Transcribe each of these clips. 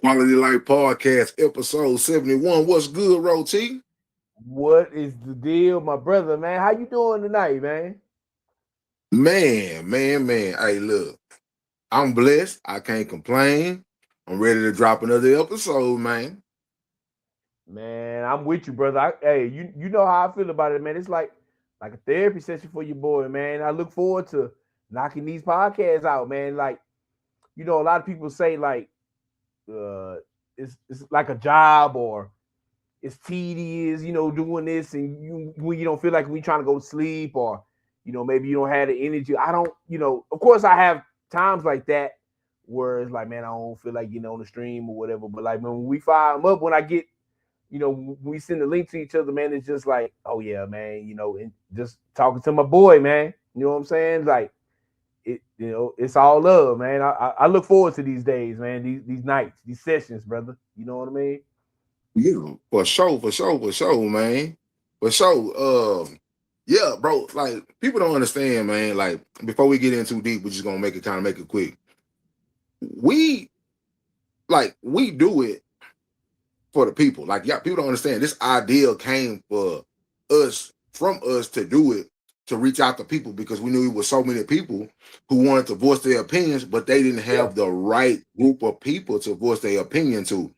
Quality Life Podcast, episode 71. What's good, Roti? What is the deal, my brother, man? How you doing tonight, man? Man. Hey, look, I'm blessed. I can't complain. I'm ready to drop another episode, man. Man, I'm with you, brother. Hey, you know how I feel about it, man. It's like a therapy session for your boy, man. I look forward to knocking these podcasts out, man. Like, a lot of people say uh it's like a job or it's tedious, doing this and when you don't feel like we trying to go to sleep or maybe you don't have the energy. I don't, of course I have times like that where it's like, man, I don't feel like getting on the stream or whatever. But like when we fire them up, when I get, when we send the link to each other, man, it's just like, oh yeah, man, and just talking to my boy, man. You know what I'm saying? Like it's all love, man. I look forward to these days, man. These nights, these sessions, brother. You know what I mean? Yeah, for sure, man. For sure. Yeah, bro. Like, people don't understand, man. Like, before we get in too deep, we're just gonna make it quick. We we do it for the people. Like, yeah, people don't understand. This idea came from us to do it, to reach out to people because we knew it was so many people who wanted to voice their opinions, but they didn't Yeah. have the right group of people to voice their opinion to.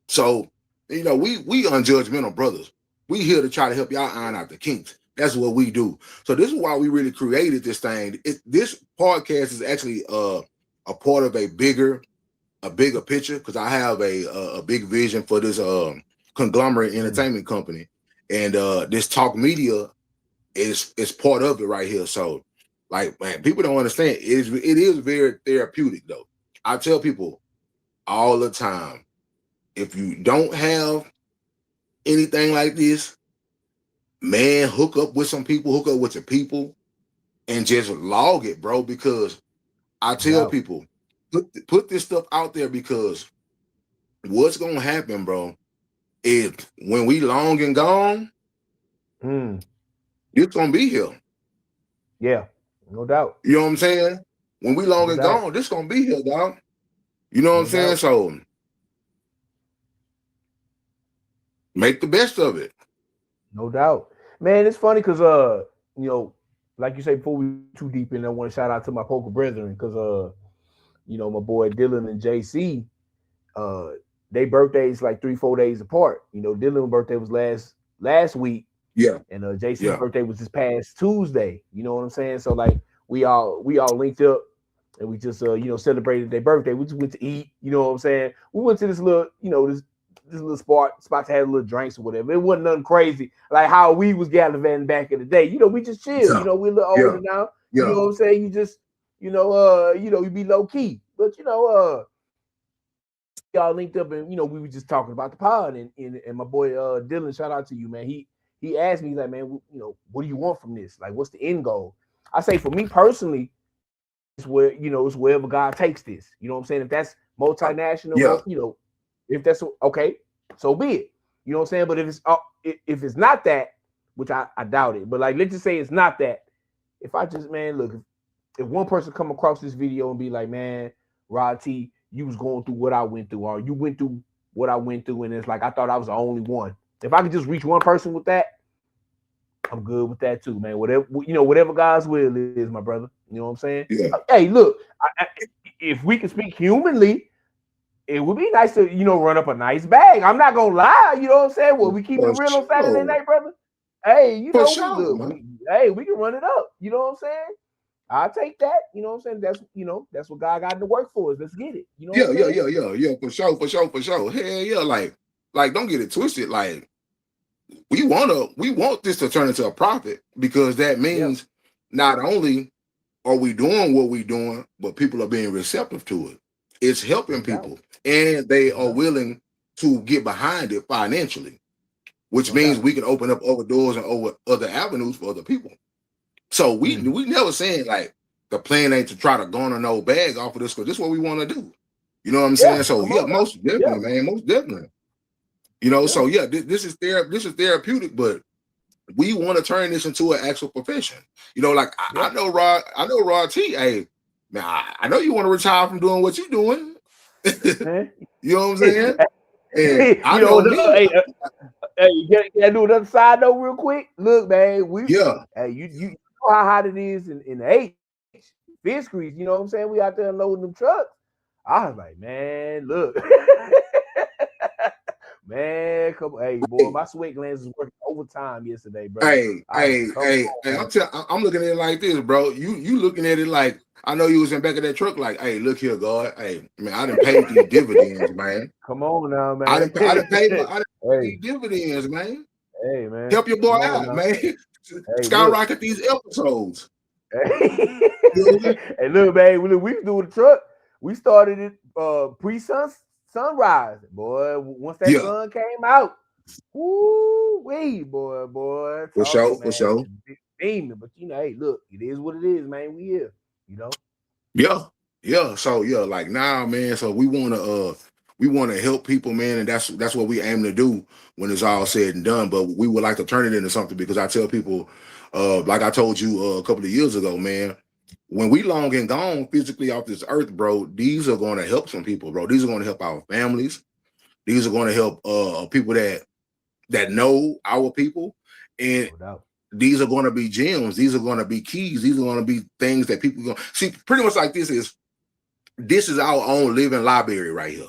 So, we unjudgmental brothers. We here to try to help y'all iron out the kinks. That's what we do. So this is why we really created this thing. This podcast is actually a part of a bigger picture, because I have a big vision for this conglomerate entertainment company, and this talk media is part of it right here. So, like, man, people don't understand. It is very therapeutic though. I tell people all the time, if you don't have anything like this, man, hook up with some people, hook up with your people, and just log it, bro. Because I No tell doubt. people, put this stuff out there, because what's gonna happen, bro, is when we long and gone, Mm, it's gonna be here. yeah, no doubt. You know what I'm saying? When we long No and doubt. gone, this gonna be here, dog. You know what I'm No saying? doubt. So make the best of it. No doubt. Man, it's funny because you know, like you say, before we too deep in, I want to shout out to my poker brethren because my boy Dylan and JC, uh, they birthdays like 3-4 days apart. Dylan's birthday was last week, Yeah, and JC's yeah. birthday was this past Tuesday. You know what I'm saying? So like we all linked up and we just celebrated their birthday. We just went to eat. You know what I'm saying? We went to this little this little spot to have little drinks or whatever. It wasn't nothing crazy like how we was gallivanting back in the day. We just chill. Yeah, We're a little yeah, older now. You yeah. know what I'm saying? You just you be low key, but y'all linked up and we were just talking about the pod and my boy Dylan, shout out to you, man. He asked me like, man, what do you want from this? Like, what's the end goal? I say for me personally, it's where it's wherever God takes this. You know what I'm saying? If that's Yeah. multinational, if that's okay, so be it. You know what I'm saying? But if it's not that, which I doubt it, but like let's just say it's not that. If I just look, if one person come across this video and be like, man, Rod T, you was going through what I went through, or you went through what I went through, and it's like I thought I was the only one. If I could just reach one person with that, I'm good with that too, man. Whatever God's will is, my brother. You know what I'm saying? Yeah. Hey, look, if we can speak humanly, it would be nice to run up a nice bag. I'm not gonna lie. You know what I'm saying? Well, we keeping it For real on Saturday sure. night, brother. Hey, For we sure, look. man. We can run it up. You know what I'm saying? I'll take that. You know what I'm saying? That's what God got to work for us. Let's get it. You know what Yeah, I'm yeah, saying? yeah, yeah, yeah. For sure. Hell yeah, like don't get it twisted. Like, we want this to turn into a profit, because that Yeah, means not only are we doing what we doing, but people are being receptive to it. It's helping no doubt. people, and they No are doubt. willing to get behind it financially, which No means doubt. we can open up other doors and over other avenues for other people. So Mm, we never saying like the plan ain't to try to garner no bag off of this, because this is what we want to do. You know what I'm saying? yeah, So come yeah, on now. most definitely, Yeah, man, most definitely. yeah. So yeah, this is therapeutic, but we want to turn this into an actual profession. Like Yeah. I know Rod T. Hey, man, I know you want to retire from doing what you're doing. man. You know what I'm saying? And I You know, know me. hey, can I do another side note real quick? Look, man, Yeah. you know how hot it is in the H, fish grease. You know what I'm saying? We out there unloading them trucks. I was like, man, look, man, come on, hey, boy, Hey, my sweat glands was working overtime yesterday, brother. hey, I was like, hey, come hey, on, hey, man, I'm looking at it like this, bro. You looking at it like I know you was in back of that truck, like, hey, look here, God. Hey, man, I didn't pay these dividends, man. come on now, I man. didn't I didn't pay I didn't pay Hey, these dividends, man. hey, man, Help your boy come on out, now. man. Hey, look. Skyrocket these episodes. Hey, You know what I'm saying? hey, look, man, we was doing the truck. We started it sunrise, boy. Once that Yeah, sun came out, woo wee, boy, for talk sure, for man, sure. beaming. But you know, hey, look, it is what it is, man. We here, you know. Yeah, yeah. So yeah, like now, man. So we wanna help people, man, and that's what we aim to do when it's all said and done. But we would like to turn it into something because I tell people, like I told you a couple of years ago, man, when we long and gone physically off this earth, bro, these are going to help some people, bro. These are going to help our families. These are going to help people that know our people, and No doubt. these are going to be gems. These are going to be keys. These are going to be things that people going see. Pretty much like this is our own living library right here.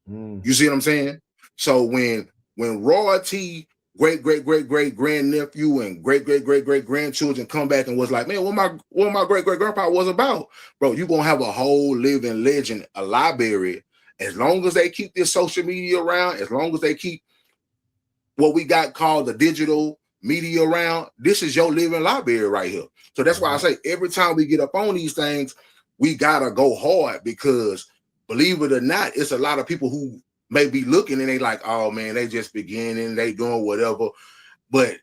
Mm, You see what I'm saying? So when royalty, great grandnephew and great grandchildren come back and was like, man, what my great grandpa was about, bro, you gonna have a whole living legend, a library. As long as they keep this social media around, as long as they keep what we got called the digital media around, this is your living library right here. So that's no why I doubt. say every time we get up on these things, we gotta go hard because believe it or not, it's a lot of people who may be looking and they like, oh man, they just beginning, they doing whatever. But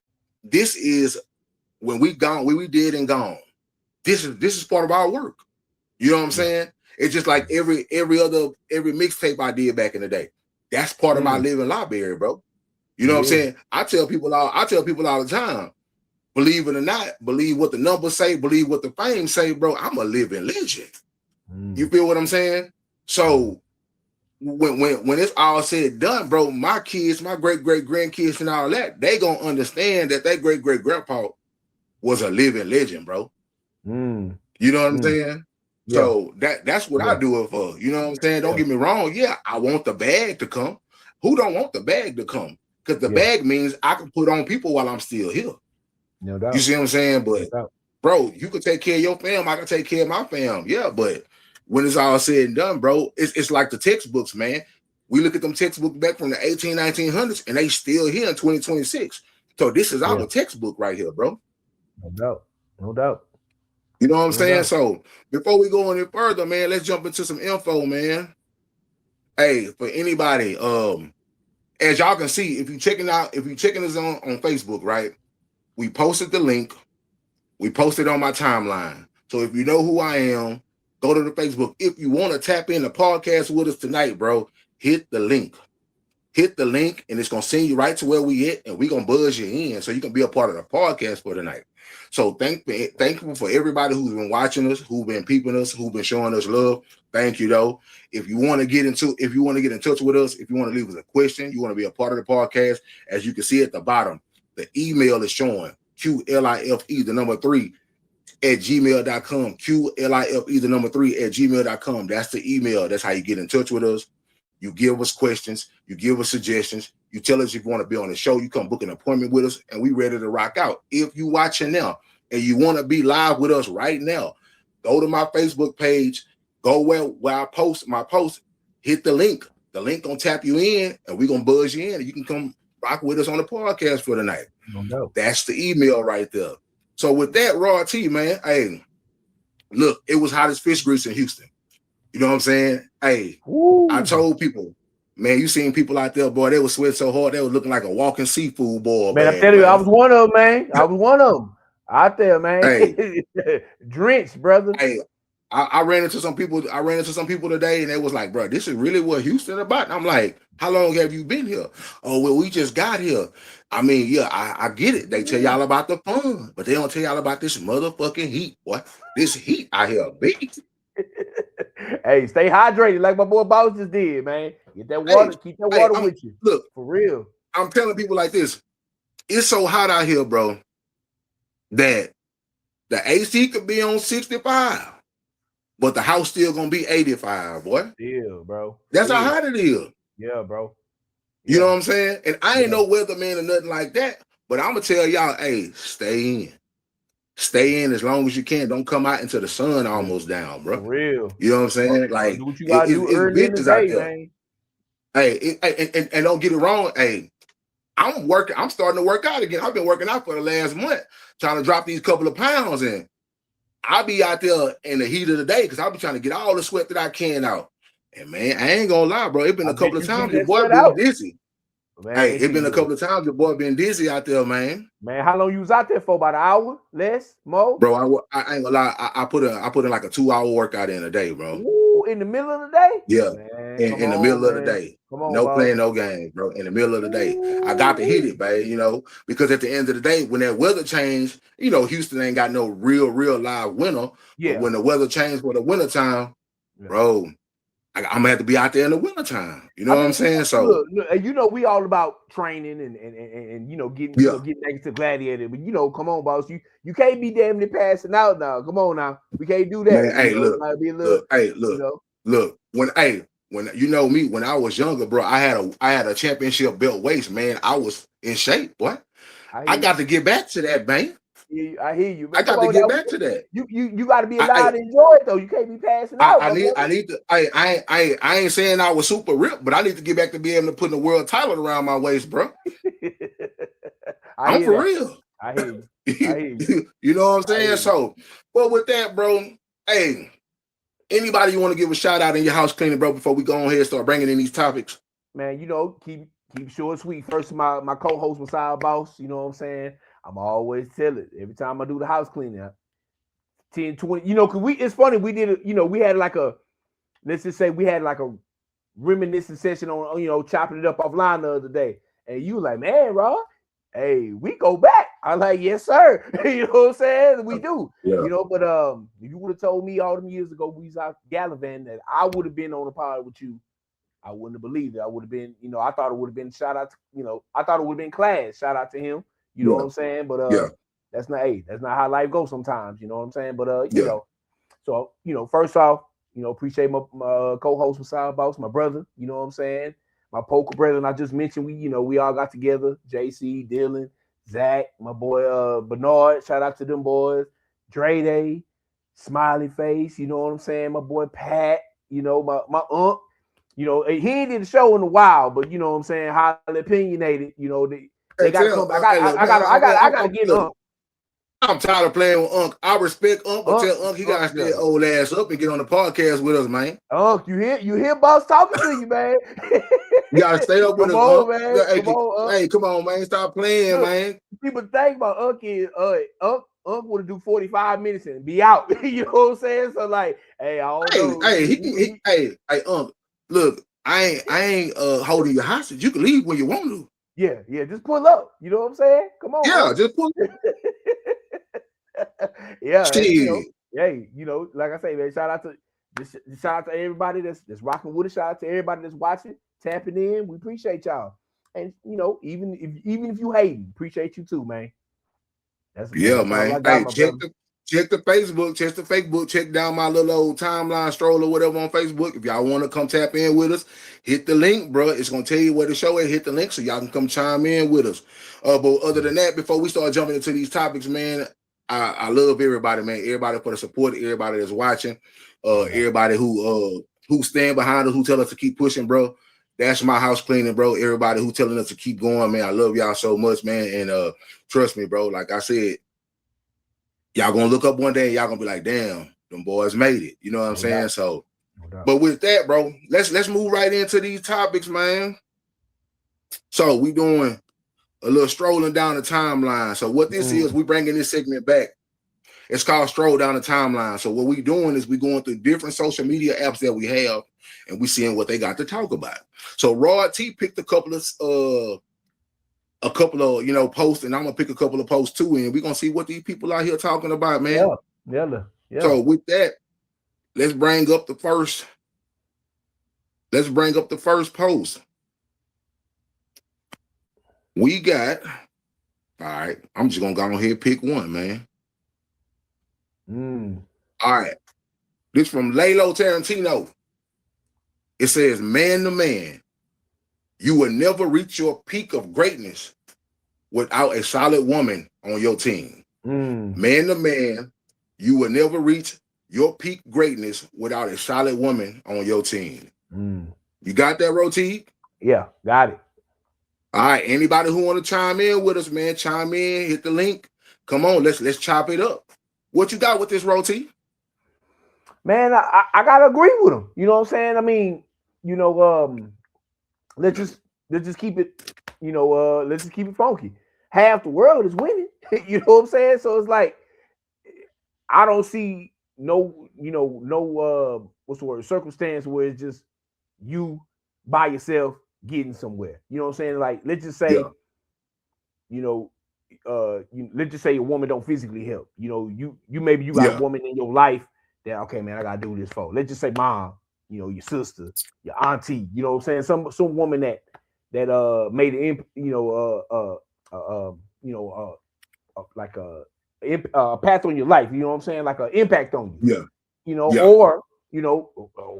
this is when we gone, when we did and gone. This is part of our work. You know what I'm Yeah. saying? It's just like Mhm. every mixtape I did back in the day. That's part of my Mm, living library, bro. You know it what I'm is. saying? I tell people all the time, believe it or not, believe what the numbers say, believe what the fame say, bro. I'm a living legend. You Mm, feel what I'm saying? mm, So when it's all said and done, bro, my kids, my great grandkids and all that, they gonna understand that their great grandpa was a living legend, bro. mm, You know what I'm mm. saying? Yeah, So that's what I yeah, do it for. You know what I'm saying? Don't yeah, get me wrong. Yeah, I want the bag to come. Who don't want the bag to come? Because the yeah. bag means I can put on people while I'm still here. No You doubt. see what I'm saying? No But doubt. bro, you can take care of your fam. I can take care of my fam. Yeah, but when it's all said and done, bro, it's like the textbooks, man. We look at them textbooks back from the 1900s, and they still here in 2026. So this is Yeah. our textbook right here, bro. No doubt. No doubt. You know what I'm No saying? doubt. So before we go any further, man, let's jump into some info, man. Hey, for anybody, as y'all can see, if you checking us on Facebook, right? We posted the link. We posted on my timeline. So if you know who I am, go to the Facebook. If you want to tap in the podcast with us tonight, bro, hit the link. Hit the link, and it's gonna send you right to where we at, and we're gonna buzz you in so you can be a part of the podcast for tonight. So thankful for everybody who's been watching us, who've been peeping us, who've been showing us love. Thank you though. If you want to get in touch with us, if you want to leave us a question, you want to be a part of the podcast, as you can see at the bottom, the email is showing QLIFE, the number 3 at gmail.com. QLIFE, the number 3 at gmail.com. That's the email. That's how you get in touch with us. You give us questions, you give us suggestions, you tell us if you want to be on the show, you come book an appointment with us, and we ready to rock out. If you watching now and you want to be live with us right now, go to my Facebook page, go where I post my post, hit the link. The link gonna tap you in, and we're gonna buzz you in, and you can come rock with us on the podcast for the night. No doubt. That's the email right there. So with that, Raw T, man, hey, look, it was hot as fish grease in Houston. You know what I'm saying? Hey, I Woo. told people, man, you seen people out there, boy, they were sweating so hard, they were looking like a walking seafood boil Man, I'm bag, telling you, I man. was one of them, man. I was one of them. Out there, man. Hey, Drenched, brother. hey, I ran into some people. I ran into some people today, and they was like, "Bro, this is really what Houston about." And I'm like, "How long have you been here?" Oh, well, we just got here. I mean, yeah, I get it. They tell y'all about the fun, but they don't tell y'all about this motherfucking heat. What? This heat out here, big. Hey, stay hydrated like my boy Boss just did, man. Get that water, Hey, keep that hey, water with you. look, For real. I'm telling people like this. It's so hot out here, bro, that the AC could be on 65, but the house still gonna be 85, boy. Still, bro. That's how Still. hot it is. Yeah, bro. You know Yeah. what I'm saying? And I ain't Yeah. no weatherman or nothing like that, but I'm gonna tell y'all, hey, stay in. Stay in as long as you can. Don't come out until the sun Yeah. almost down, For bro. real. You know what I'm saying? Bro, Like do what you gotta do it's early in the bitches out day, there. man. Hey, and don't get it wrong. Hey, I'm working. I'm starting to work out again. I've been working out for the last month, trying to drop these couple of pounds in. I'll be out there in the heat of the day because I'll be trying to get all the sweat that I can out. And man, I ain't gonna lie, bro. It's been I a couple bet of you get times your that boy sweat been out. dizzy. Hey, Man, it's been a shit. couple of times your boy been dizzy out there, man. Man, how long you was out there for? About an hour? Less? More? Bro, I ain't gonna lie. I put in like a 2-hour workout in a day, bro. Ooh, in the middle of the day? Yeah, Man, come in the middle on, of the man. day. Come on, No boss. playing, no games, bro. In the middle of the day, I got to hit Ooh. it, babe. You know, because at the end of the day, when that weather changed, you know, Houston ain't got no real live winter. But Yeah. when the weather changed for the winter time, Yeah. bro, I'm gonna have to be out there in the winter time. You know I what I'm mean, saying? So look, we all about training and getting yeah, getting next to gladiator. But come on, boss, you can't be damn near passing out now. Come on now, we can't do that. man. Hey, look, Gotta be a little, look, hey, you look, know. look. When you know me, when I was younger, bro, I had a championship belt waist, man. I was in shape, boy. I I hear got you. to get back to that, man. I hear you. I But come got to on get now, back to that. you got to be I, allowed I to enjoy it though. You can't be passing out, my brother. I need to I ain't saying I was super ripped, but I need to get back to being able to put the world title around my waist, bro. I I'm hear for that. real. I hear you. I you hear you. know what I'm I hear saying? you. So, but with that, bro, hey, anybody you want to give a shout out in your house cleaning, bro, before we go on here and start bringing in these topics? Man, keep short and sweet. First, my co-host Messiah Boss, you know what I'm saying? I'm always tell it every time I do the house cleaning. 10, 20, cause it's funny, we did it, we had like a, let's just say we had like a reminiscent session on, chopping it up offline the other day. And you like, man, Rob, hey, we go back. I'm like, yes, sir. You know what I'm saying? We do. Yeah, But if you would have told me all them years ago we was out gallivanting that I would have been on a pod with you, I wouldn't have believed it. I would have been, I thought it would have been shout out to, I thought it would have been class. Shout out to him. You know what yeah, I'm saying? But yeah, that's not how life goes sometimes, you know what I'm saying? But yeah, so first off, appreciate my co-host Messiah Boss, my brother, you know what I'm saying? My poker brother, and I just mentioned we all got together, JC, Dylan, Zach, my boy Bernard, shout out to them boys, Dre Day, Smiley Face, you know what I'm saying? My boy Pat, my aunt. He ain't did the show in a while, but you know what I'm saying, highly opinionated. They Hey, gotta come back. hey, look, man, I gotta get look. Unc. I'm tired of playing with Unc. I respect Unc, but tell Unc he Unc, gotta stay yeah. old ass up and get on the podcast with us, man. Unc, you hear boss talking to you, man. You gotta stay up with Come us, on, Unc. man. Come on, Unc. Hey, come on, man. Stop playing, Look, man. people think about Unc is Unc would do 45 minutes and be out. You know what I'm saying? So like, hey, I don't know. Hey, Unc. Look, I ain't holding you hostage. You can leave when you want to. Yeah, just pull up. You know what I'm saying? Come on, Yeah, just pull. yeah, and Shit. hey, like I say, man, shout out to everybody that's rocking with us. Shout out to everybody that's watching, tapping in. We appreciate y'all. And even if you hating, appreciate you too, man. Yeah, That's all I man. got, Hey, my brother. check the Facebook, check down my little old timeline stroll or whatever on Facebook. If y'all want to come tap in with us, hit the link, bro. It's gonna tell you where the show is. Hit the link so y'all can come chime in with us. But other than that, before we start jumping into these topics, man, I love everybody, man. Everybody for the support, everybody that's watching, everybody who stand behind us, who tell us to keep pushing, bro. That's my house cleaning, bro. Everybody who telling us to keep going, man. I love y'all so much, man. And trust me, bro. Like I said, y'all gonna look up one day and y'all gonna be like, damn, them boys made it. You know what I'm No saying? doubt. So, No doubt. but with that, bro, let's move right into these topics, man. So we doing a little strolling down the timeline. So what this is, we bringing this segment back. It's called Stroll Down the Timeline. So what we doing is we going through different social media apps that we have, and we seeing what they got to talk about. So Rod T picked a couple of posts, and I'm gonna pick a couple of posts too, and we're gonna see what these people out here talking about, man. Yeah. So with that, let's bring up the first Let's bring up the first post. We got, all right, I'm just gonna go ahead and pick one, man. All right. This from Lalo Tarantino. It says, man to man, you will never reach your peak of greatness without a solid woman on your team. Man to man, you will never reach your peak greatness without a solid woman on your team. You got that, Roti? Yeah, got it. All right. Anybody who want to chime in with us, man, chime in, hit the link. Come on, let's chop it up. What you got with this, Roti? Man, I gotta agree with him. You know what I'm saying? I mean, you know, let's just keep it, let's just keep it funky. Half the world is women. You know what I'm saying? So it's like I don't see no, no what's the word, circumstance where it's just you by yourself getting somewhere. You know what I'm saying? Like, let's just say, Yeah. let's just say a woman don't physically help. You know, you maybe you got a woman in your life that, okay, man, I gotta do this for. Let's just say mom, your sister, your auntie, you know what I'm saying? Some woman that made an like a path on your life, you know what I'm saying? Like an impact on you. Yeah. Or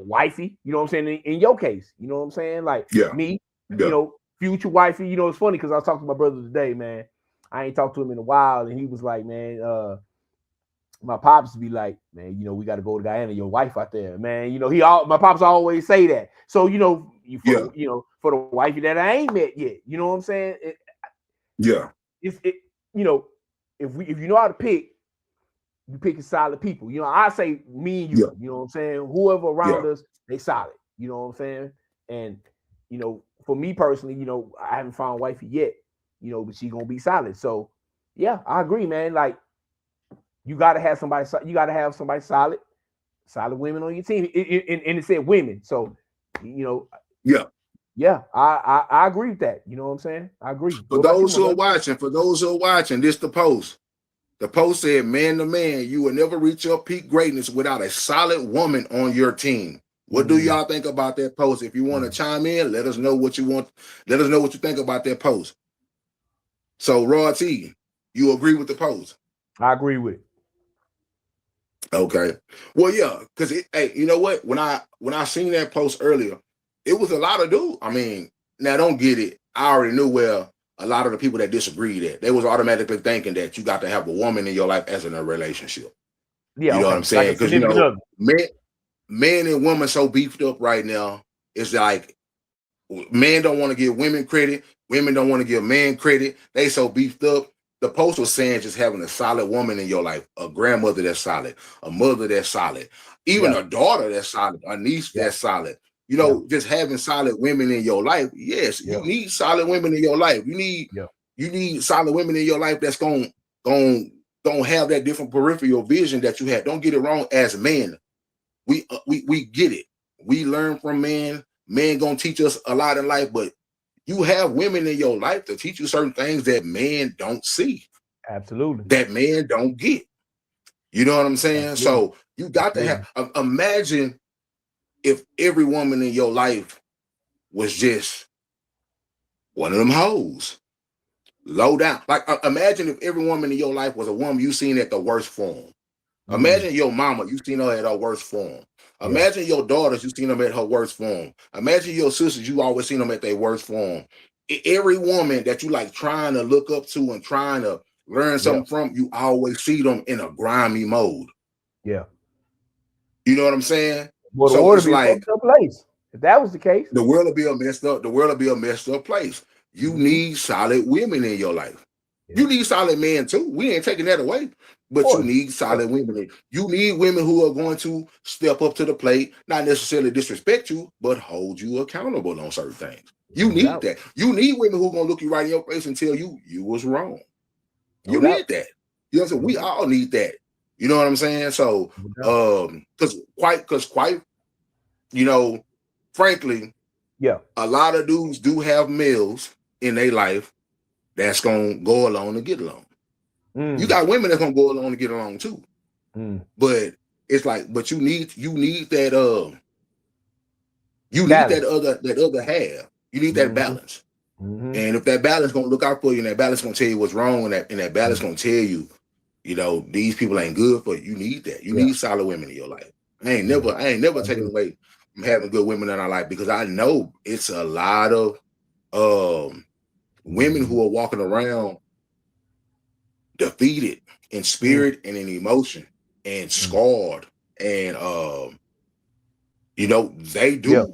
wifey, you know what I'm saying? In your case, you know what I'm saying? Like me, future wifey, it's funny because I was talking to my brother today, man. I ain't talked to him in a while, and he was like, man, my pops be like, man, we got to go to Guyana, your wife out there, man. My pops always say that. So, for the wifey that I ain't met yet, you know what I'm saying? If you know how to pick, you picking solid people. I say me and you, you know what I'm saying? Whoever around us, they solid. You know what I'm saying? And, for me personally, I haven't found wifey yet, but she gonna be solid. So yeah, I agree, man. Like, you gotta have somebody solid women on your team. And it said women. So, yeah, I agree with that. You know what I'm saying? I agree. For those who are watching, this the post. The post said, man to man, you will never reach your peak greatness without a solid woman on your team. What do y'all think about that post? If you want to chime in, let us know what you want. Let us know what you think about that post. So, Rod T, you agree with the post? I agree with it. Okay. Well, yeah, because hey, you know what? When I seen that post earlier, it was a lot of dudes. I mean, now don't get it. I already knew where a lot of the people that disagreed that they was automatically thinking that you got to have a woman in your life as in a relationship. Yeah, you know what I'm saying? Because men and women so beefed up right now. It's like men don't want to give women credit. Women don't want to give men credit. They so beefed up. The post was saying just having a solid woman in your life, a grandmother that's solid, a mother that's solid, even a daughter that's solid, a niece that's solid. Just having solid women in your life. Yes, you need solid women in your life. You need solid women in your life that's gonna have that different peripheral vision that you had. Don't get it wrong. As men, we get it. We learn from men. Men gonna teach us a lot in life, but you have women in your life to teach you certain things that men don't see. Absolutely. That men don't get. You know what I'm saying? Absolutely. So you got to have, imagine if every woman in your life was just one of them hoes. Low down. Like, imagine if every woman in your life was a woman you seen at the worst form. Imagine your mama, you seen her at her worst form. Imagine your daughters, you seen them at her worst form. Imagine your sisters, you always seen them at their worst form. Every woman that you like trying to look up to and trying to learn something from, you always see them in a grimy mode. Yeah. You know what I'm saying? Well, the world would be a fucked up place. If that was the case, the world will be a messed up. The world will be a messed up place. You need solid women in your life. You need solid men too. We ain't taking that away. But you need solid women. You need women who are going to step up to the plate, not necessarily disrespect you, but hold you accountable on certain things. You need that. You need women who are going to look you right in your face and tell you was wrong. You need that. You know what I'm saying? We all need that. You know what I'm saying? So, because quite, frankly, a lot of dudes do have males in their life that's gonna go along and get along. You got women that's gonna go along and get along too. But it's like, but you need that You need Balance. that other half. You need that Mm-hmm. balance. Mm-hmm. And if that balance gonna look out for you, and that balance gonna tell you what's wrong, and that balance Mm-hmm. gonna tell you, these people ain't good for you. You need that. You Yeah. need solid women in your life. Yeah. I ain't never I taken agree. away from having good women in our life, because I know it's a lot of women Mm-hmm. who are walking around defeated in Mm-hmm. spirit and in emotion and Mm-hmm. scarred, and Yeah.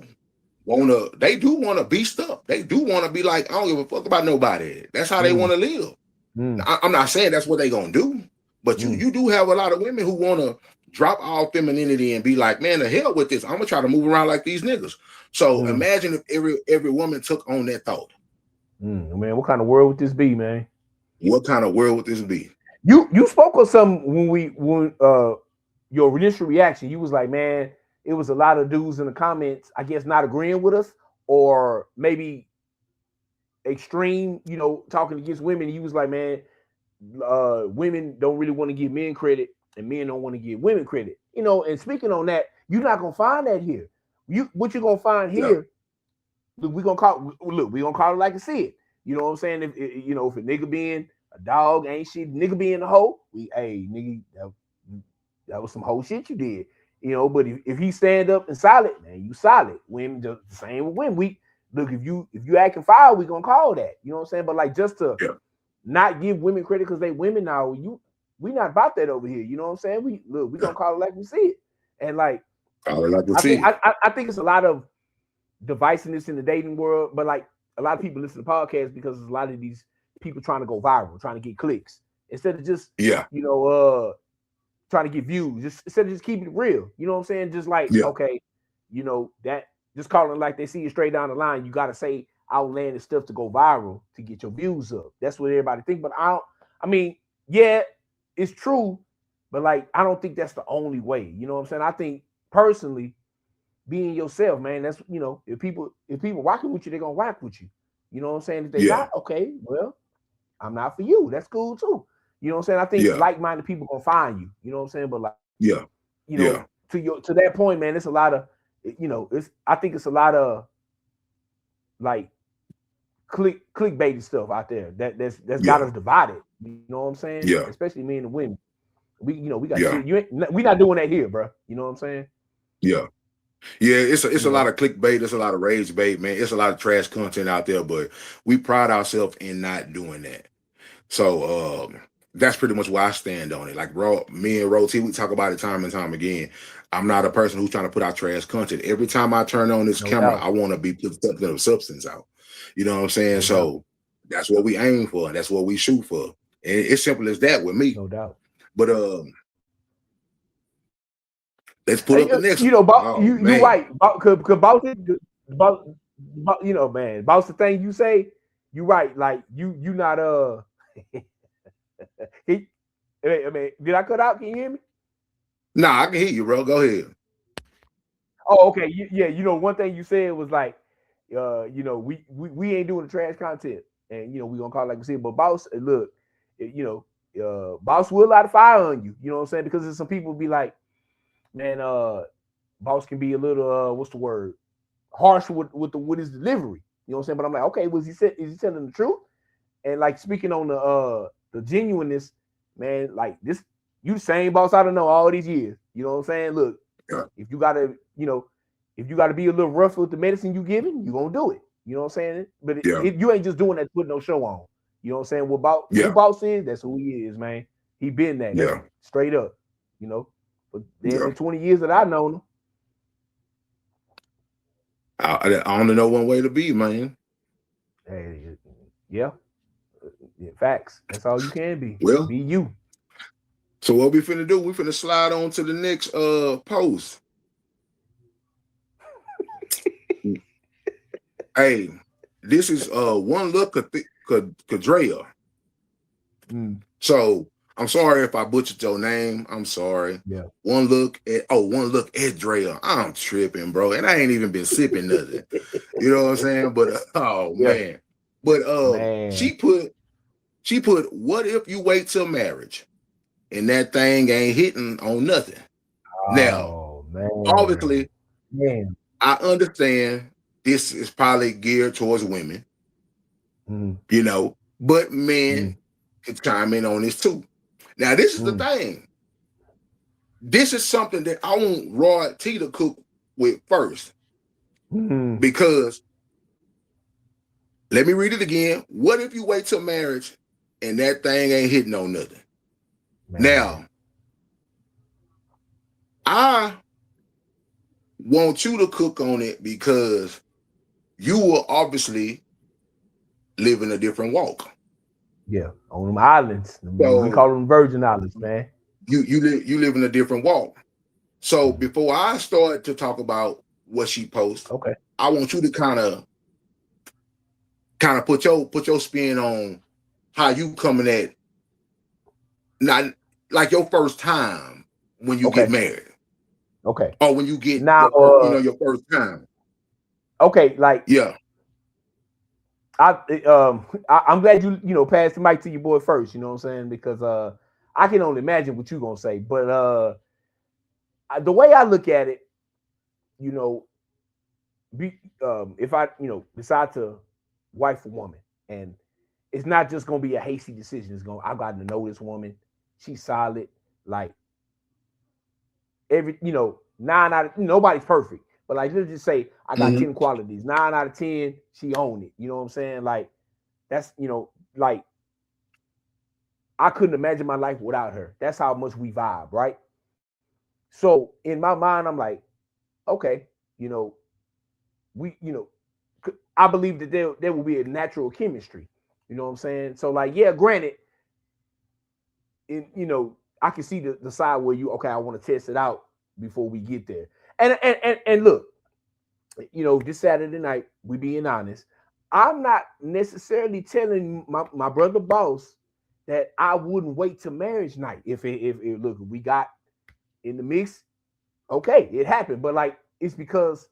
they do wanna be stuck. They do wanna be like, I don't give a fuck about nobody. That's how they Mm-hmm. want to live. Mm-hmm. I'm not saying that's what they gonna do, but you do have a lot of women who wanna drop all femininity and be like, man, the hell with this. I'm gonna try to move around like these niggas. So Mm-hmm. imagine if every woman took on that thought. Man, what kind of world would this be, man? What kind of world would this be? You spoke of some when your initial reaction, you was like, man, it was a lot of dudes in the comments, I guess, not agreeing with us, or maybe extreme, talking against women. You was like, man, women don't really want to give men credit, and men don't want to give women credit. And speaking on that, you're not gonna find that here. What you're gonna find Yeah, here, we gonna call it like I see it. You know what I'm saying? If a nigga being a dog ain't shit, nigga being a hoe, hey nigga, that was some whole shit you did. But if he stand up and solid, man, you solid. Women the same with women. We look, if you acting foul, we gonna call that. You know what I'm saying? But like, just to yeah. not give women credit because they women now, we not about that over here. You know what I'm saying? We Yeah. gonna call it like we see it. And like, I would like to I see think it. I think it's a lot of divisiveness in the dating world, but like a lot of people listen to podcasts because there's a lot of these people trying to go viral, trying to get clicks instead of just Yeah, you know uh trying to get views. Just instead of just keeping it real, you know what I'm saying? Just like, yeah, okay, that just calling like they see you straight down the line. You got to say outlandish stuff to go viral to get your views up. That's what everybody think. But I don't. I mean, yeah, it's true, but like I don't think that's the only way. You know what I'm saying? I think personally, being yourself, man. That's if people rocking with you, they're gonna rock with you. You know what I'm saying? If they yeah, not, okay, well, I'm not for you. That's cool too. You know what I'm saying? I think yeah, like-minded people gonna find you. You know what I'm saying? But like, yeah, yeah, to that point, man, it's a lot of it's I think it's a lot of like clickbaity stuff out there that's got yeah, us divided. You know what I'm saying? yeah, Especially me and the women. We got yeah, shit. We not doing that here, bro. You know what I'm saying? yeah. Yeah, it's You a lot know, of clickbait. It's a lot of rage bait, man. It's a lot of trash content out there, but we pride ourselves in not doing that. So that's pretty much where I stand on it. Like me and Ro T, we talk about it time and time again. I'm not a person who's trying to put out trash content. Every time I turn on this no camera, doubt, I want to be putting something of substance out. You know what I'm saying? no doubt, So that's what we aim for, and that's what we shoot for. And it's simple as that with me. no doubt. But let's put up the next one. About Oh you man. right. About man, about the thing you say, you right. Like you not he, I mean, did I cut out? Can you hear me? Nah, I can hear you, bro. Go ahead. Oh, okay. Yeah, one thing you said was like, we ain't doing the trash content, and we gonna call it like we said. But boss, look, boss will light a fire on you. You know what I'm saying? Because there's some people be like, man, boss can be a little what's the word? Harsh with his delivery. You know what I'm saying? But I'm like, okay, is he telling the truth? And like speaking on the genuineness, man, like this, you the same boss I don't know all these years. You know what I'm saying? Look, Yeah, if you gotta, if you gotta be a little rough with the medicine you giving, you gonna do it. You know what I'm saying? But yeah, you ain't just doing that to put no show on. You know what I'm saying? What about who yeah, boss is? That's who he is, man. He been that. That's yeah, straight up. You know, but damn yeah. the 20 years that I known him. I only know one way to be, man. Hey, yeah, facts. That's all you can be. Well, Be you. so what we finna do? We finna slide on to the next post. Hey, this is one look Kadrea. Mm, So I'm sorry if I butchered your name. I'm sorry. yeah. One look at Drea. I'm tripping, bro. And I ain't even been sipping nothing. You know what I'm saying? But oh Yeah, man. But man. she put what if you wait till marriage and that thing ain't hitting on nothing. Now, Oh man, obviously, man. I understand this is probably geared towards women, Mm, but men mm, can chime in on this too. Now, this is the mm, thing. This is something that I want Rod T to cook with first, mm. because let me read it again. What if you wait till marriage and that thing ain't hitting on nothing? Man, Now, I want you to cook on it because you will obviously live in a different walk. yeah, on them islands, we So call them Virgin Islands, man. you live in a different walk. So Mm. before I start to talk about what she posts, Okay, I want you to kind of put your spin on how you coming at, not like your first time when you get okay, married, okay. or when you get Now, your first time. okay, like Yeah. I'm glad you passed the mic to your boy first. You know what I'm saying? Because I can only imagine what you gonna say. But the way I look at it, you know, if I decide to wife a woman, and it's not just gonna be a hasty decision. It's gonna I've gotten to know this woman. She's solid. Like every nine out of nobody's perfect, but like let's just say I got Hmm. 10 qualities. 9 out of 10, she owned it. You know what I'm saying? Like that's like I couldn't imagine my life without her. That's how much we vibe, right? So in my mind, I'm like, okay, you know, we, I believe that there will be a natural chemistry. You know what I'm saying? So like, yeah, granted, I can see the side where okay, I want to test it out before we get there. And look, this Saturday night, we being honest, I'm not necessarily telling my brother boss that I wouldn't wait to marriage night. If look, we got in the mix, okay, it happened. But like it's because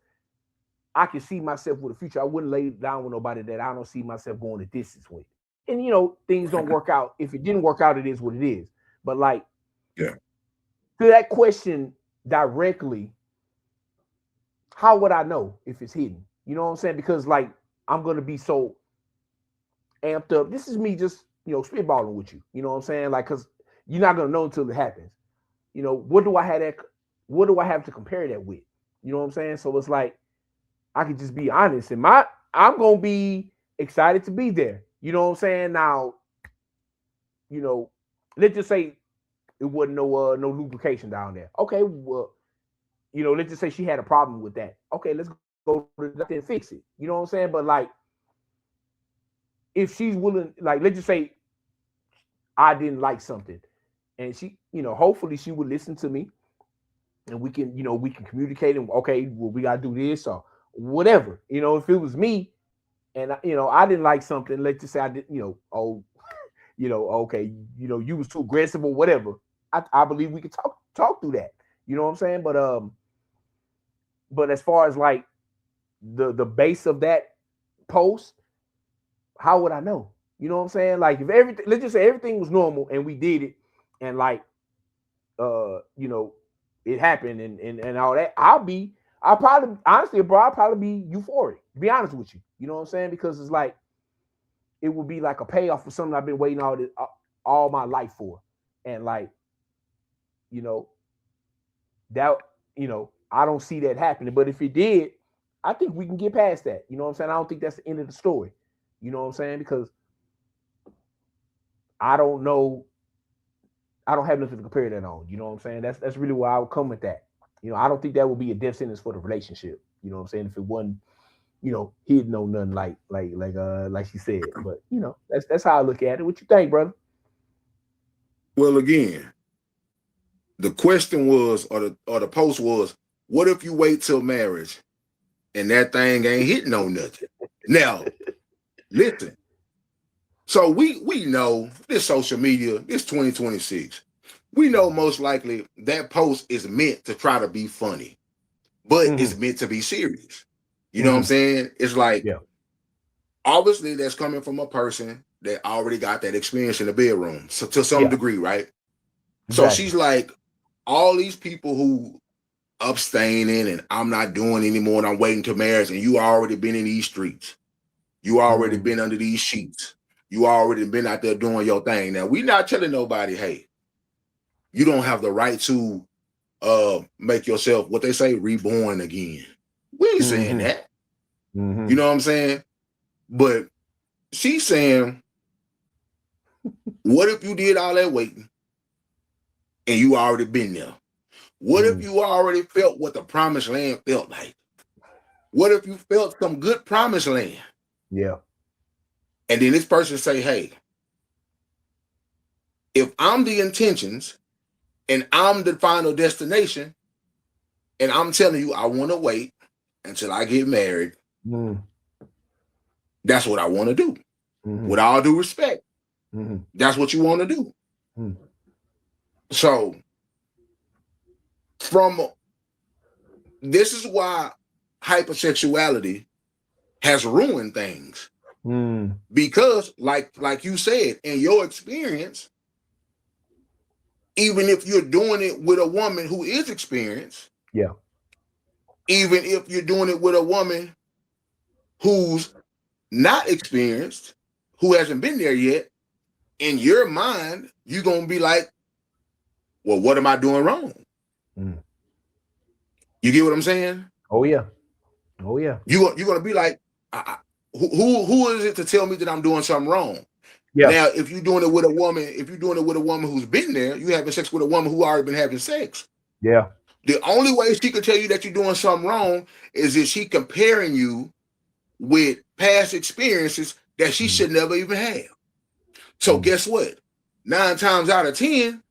I can see myself with a future. I wouldn't lay down with nobody that I don't see myself going the distance with. And things don't work out. If it didn't work out, it is what it is. But like Yeah. to that question directly, how would I know if it's hidden? You know what I'm saying? Because like I'm gonna be so amped up. This is me just spitballing with you. You know what I'm saying? Like, cause you're not gonna know until it happens. What do I have that? What do I have to compare that with? You know what I'm saying? So it's like I could just be honest, and I'm gonna be excited to be there. You know what I'm saying? Now, you know, let's just say it wasn't no lubrication down there. Okay, well, let's just say she had a problem with that. Okay, let's go to the doctor and fix it. You know what I'm saying? But like, if she's willing, like, let's just say I didn't like something, and she, hopefully she would listen to me, and we can communicate and okay, well, we gotta do this or whatever. If it was me and I didn't like something, let's just say I did, okay, you was too aggressive or whatever. I believe we could talk through that. You know what I'm saying? But as far as like the base of that post, how would I know? You know what I'm saying? Like if everything, let's just say everything was normal and we did it, and like it happened and all that, I'll probably honestly, bro, I'll probably be euphoric. To be honest with you, you know what I'm saying? Because it's like it would be like a payoff for something I've been waiting all my life for, and like you know that I don't see that happening. But if it did, I think we can get past that. You know what I'm saying? I don't think that's the end of the story. You know what I'm saying? Because I don't know, I don't have nothing to compare that on. You know what I'm saying? That's really where I would come with that. I don't think that would be a death sentence for the relationship. You know what I'm saying? If it wasn't, hidden on nothing like she said. But that's how I look at it. What you think, brother? Well, again, the question was, or the post was, what if you wait till marriage and that thing ain't hitting on nothing? Now, listen. So we know this social media, this 2026. We know most likely that post is meant to try to be funny, but Mm-hmm. it's meant to be serious. You know what I'm Mm-hmm. saying? It's like Yeah. obviously that's coming from a person that already got that experience in the bedroom, so to some Yeah. degree, right? So Exactly. she's like, all these people who abstaining and I'm not doing anymore and I'm waiting to marriage, and you already been in these streets. You already been under these sheets. You already been out there doing your thing. Now, we not telling nobody, hey, you don't have the right to make yourself, what they say, reborn again. We ain't saying that. You know what I'm saying? But she's saying, what if you did all that waiting and you already been there? What if you already felt what the promised land felt like? What if you felt some good promised land? Yeah. And then this person say, hey, if I'm the intentions and I'm the final destination, and I'm telling you I want to wait until I get married, that's what I want to do. With all due respect, that's what you want to do. So, this is why hypersexuality has ruined things. Because, like you said, in your experience, even if you're doing it with a woman who is experienced, even if you're doing it with a woman who's not experienced, who hasn't been there yet, in your mind, you're going to be like, well, what am I doing wrong? You get what I'm saying? Oh, yeah. You're going to be like, who is it to tell me that I'm doing something wrong? Yeah. Now, if you're doing it with a woman, who's been there, you having sex with a woman who already been having sex. Yeah. The only way she could tell you that you're doing something wrong is if she comparing you with past experiences that she should never even have. So guess what? 9 times out of 10,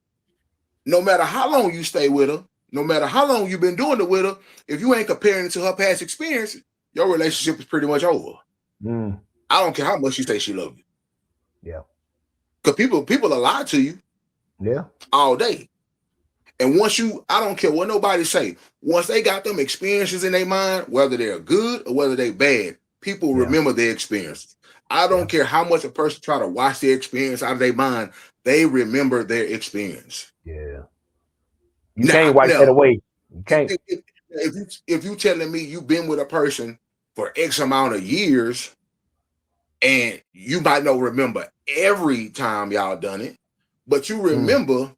no matter how long you stay with her, no matter how long you've been doing it with her, if you ain't comparing it to her past experiences, your relationship is pretty much over. I don't care how much she say she love you. Yeah. Because people will lie to you. Yeah. All day. And once I don't care what nobody say, once they got them experiences in their mind, whether they're good or whether they're bad, people remember their experience. I don't care how much a person try to wash their experience out of their mind, they remember their experience. Yeah. You can't wipe that away. You can't. If you telling me you've been with a person for X amount of years, and you might not remember every time y'all done it, but you remember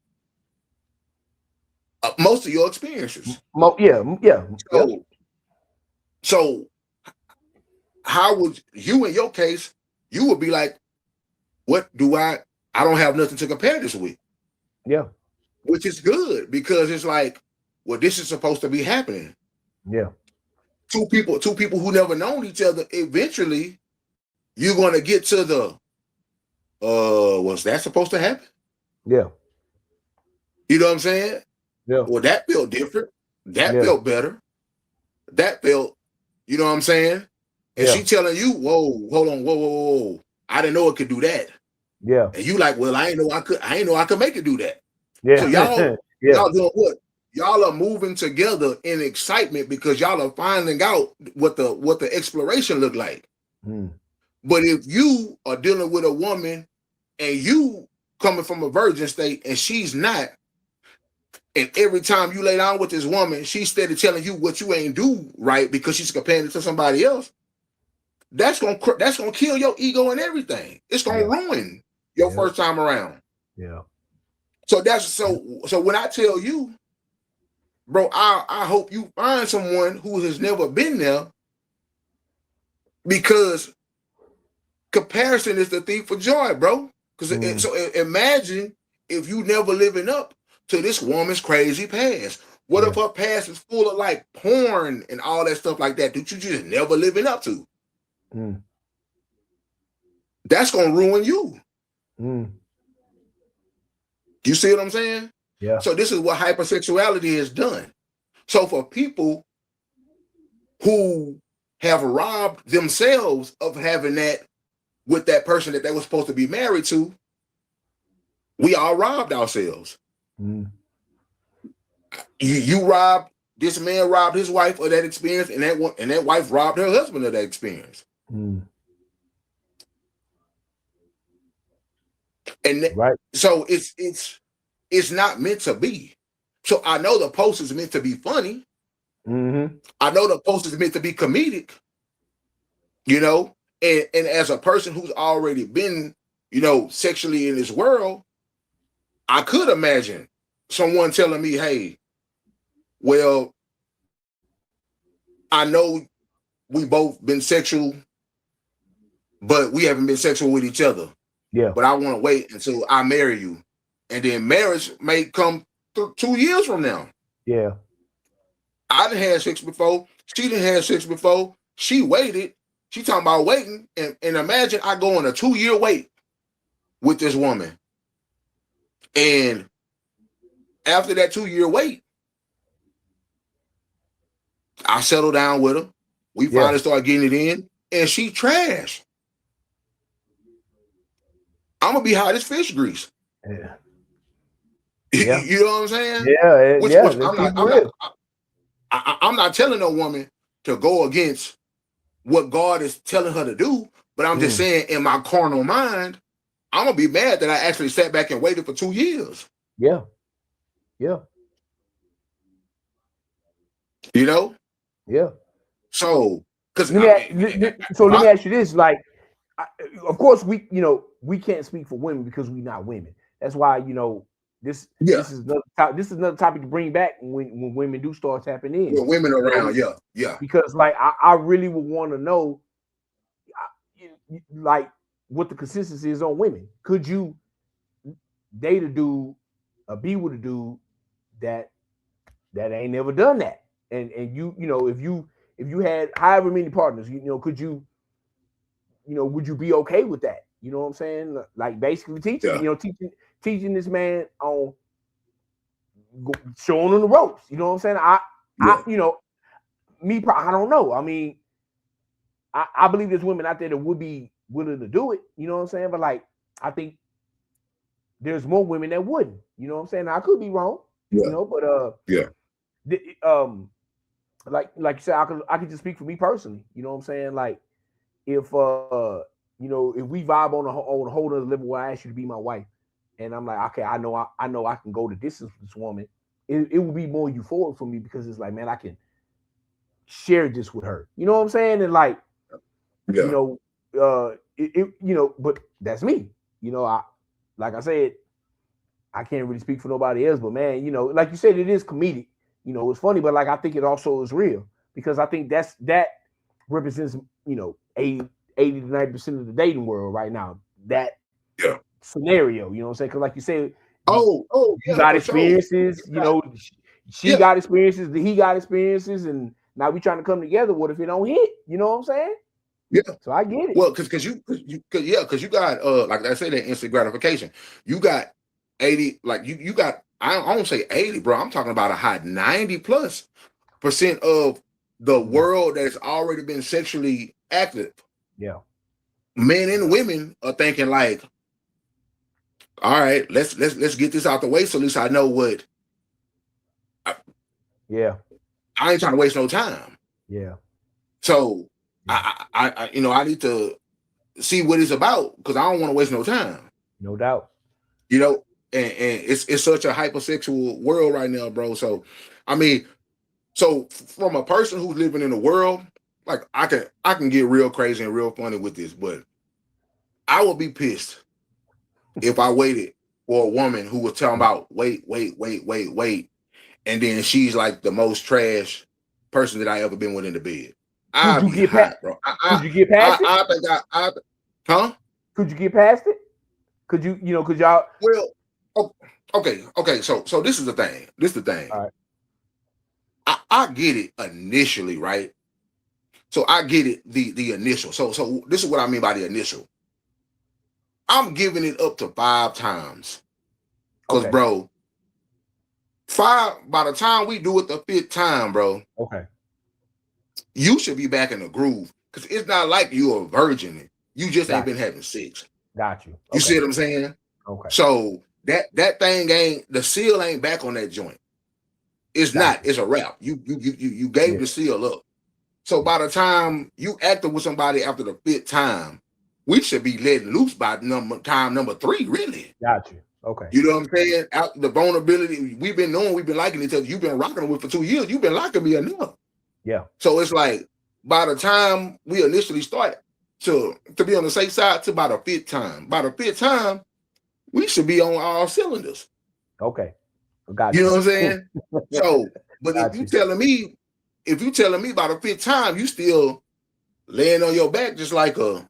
most of your experiences. Yeah. So how would you, in your case, you would be like, what do I don't have nothing to compare this with. Yeah. Which is good, because it's like, well, this is supposed to be happening. Yeah. Two people who never known each other, eventually you're going to get to the, was that supposed to happen? Yeah. You know what I'm saying? Yeah. Well, that felt different. That felt better. That felt, you know what I'm saying? And she telling you, whoa, hold on, whoa. I didn't know it could do that. Yeah. And you like, well, I ain't know I could make it do that. Yeah. So y'all doing what? Y'all are moving together in excitement because y'all are finding out what the exploration look like. But if you are dealing with a woman and you coming from a virgin state and she's not, and every time you lay down with this woman, she's steady telling you what you ain't do right because she's comparing it to somebody else, that's gonna kill your ego and everything. It's gonna ruin your first time around. Yeah. So so when I tell you, bro, I hope you find someone who has never been there, because comparison is the thief of joy, bro. Because so imagine if you never living up to this woman's crazy past. What if her past is full of like porn and all that stuff like that that you just never living up to? That's gonna ruin you. You see what I'm saying? Yeah. So this is what hypersexuality has done. So for people who have robbed themselves of having that with that person that they were supposed to be married to, we all robbed ourselves. You robbed, this man robbed his wife of that experience, and that wife robbed her husband of that experience. And so it's not meant to be. So I know the post is meant to be funny, Mm-hmm. I know the post is meant to be comedic, you know, and as a person who's already been, sexually in this world, I could imagine someone telling me, "Hey, well, I know we both been sexual, but we haven't been sexual with each other. Yeah. But I want to wait until I marry you, and then marriage may come 2 years from now. Yeah. I didn't have sex before. She didn't have sex before. She waited. She talking about waiting, and imagine I go on a 2 year wait with this woman, and after that 2 year wait, I settle down with her. We Yeah. finally start getting it in, and she trash. I'm gonna be hot as fish grease. Yeah. Yeah. You know what I'm saying? Yeah. Yeah. Which Let's I'm not. keep it I'm not. real. I'm not telling no woman to go against what God is telling her to do, but I'm just Mm. saying in my carnal mind, I'm gonna be mad that I actually sat back and waited for 2 years. Yeah. Yeah. You know, Yeah. so because Let me I mean, so if let I me ask you this: like, I, of course, we can't speak for women because we're not women. That's why this yeah, this is another topic to bring back when women do start tapping in. with women You know, around, yeah, yeah, because like I really would want to know, like what the consistency is on women. Could you date a dude, be with a dude that ain't never done that, and if you had however many partners, could you would you be okay with that? You know what I'm saying? Like basically teaching, yeah, teaching this man on showing him the ropes. You know what I'm saying? yeah, I don't know. I mean, I believe there's women out there that would be willing to do it. You know what I'm saying? But like, I think there's more women that wouldn't. You know what I'm saying? Now, I could be wrong. yeah, But yeah, like you said, I could just speak for me personally. You know what I'm saying? Like if if we vibe on a whole other level where I ask you to be my wife, and I'm like, okay, I know I can go the distance with this woman. It would be more euphoric for me because it's like, man, I can share this with her. You know what I'm saying? And like, you yeah, know, but that's me. I like I said, I can't really speak for nobody else, but man, like you said, it is comedic. It's funny, but like I think it also is real because I think that represents 80 to 90% of the dating world right now. That yeah. scenario, you know what I'm saying? Because like you said, Oh, you yeah, got for sure. experiences, she Yeah, got experiences, he got experiences, and now we trying to come together. What if it don't hit? You know what I'm saying? yeah. So I get it. Well, because you got like I said, that instant gratification. You got 80, like you got. I don't say 80, bro. I'm talking about a high 90+% of the Mm, world that's already been sexually active. yeah, Men and women are thinking like, all right, let's get this out the way, so at least I know what I, yeah, I ain't trying to waste no time. yeah, So yeah. I need to see what it's about because I don't want to waste no time. No doubt. You know, and it's such a hypersexual world right now, bro. So I mean, so from a person who's living in the world, like I can get real crazy and real funny with this, but I would be pissed if I waited for a woman who was talking about wait, and then she's like the most trash person that I ever been with in the bed. Could I'd you be get past? hot, bro. Could you get past it? I think huh? Could you get past it? Could you, could y'all? Well, okay. So this is the thing. This is the thing. All right. I get it initially, right? So I get it the initial. So this is what I mean by the initial. I'm giving it up to 5 times. Cause Okay. bro, by the time we do it the fifth time, bro, Okay. you should be back in the groove. Cause it's not like you're a virgin. You just ain't Got been having sex. got you. You see Okay. what I'm saying? Okay. So that thing ain't the seal ain't back on that joint. It's Got not. you. It's a wrap. You gave Yeah. the seal up. So by the time you acted with somebody after the fifth time, we should be letting loose by time number 3, really. Got you. Okay. You know what I'm saying? Out the vulnerability we've been knowing, we've been liking each other. You've been rocking with for 2 years. You've been liking me enough. Yeah. So it's like by the time we initially start to be on the safe side to about a fifth time. By the fifth time, we should be on all cylinders. Okay. Got You know you. what I'm saying? So, but Got you. if you telling me by the fifth time, you still laying on your back just like a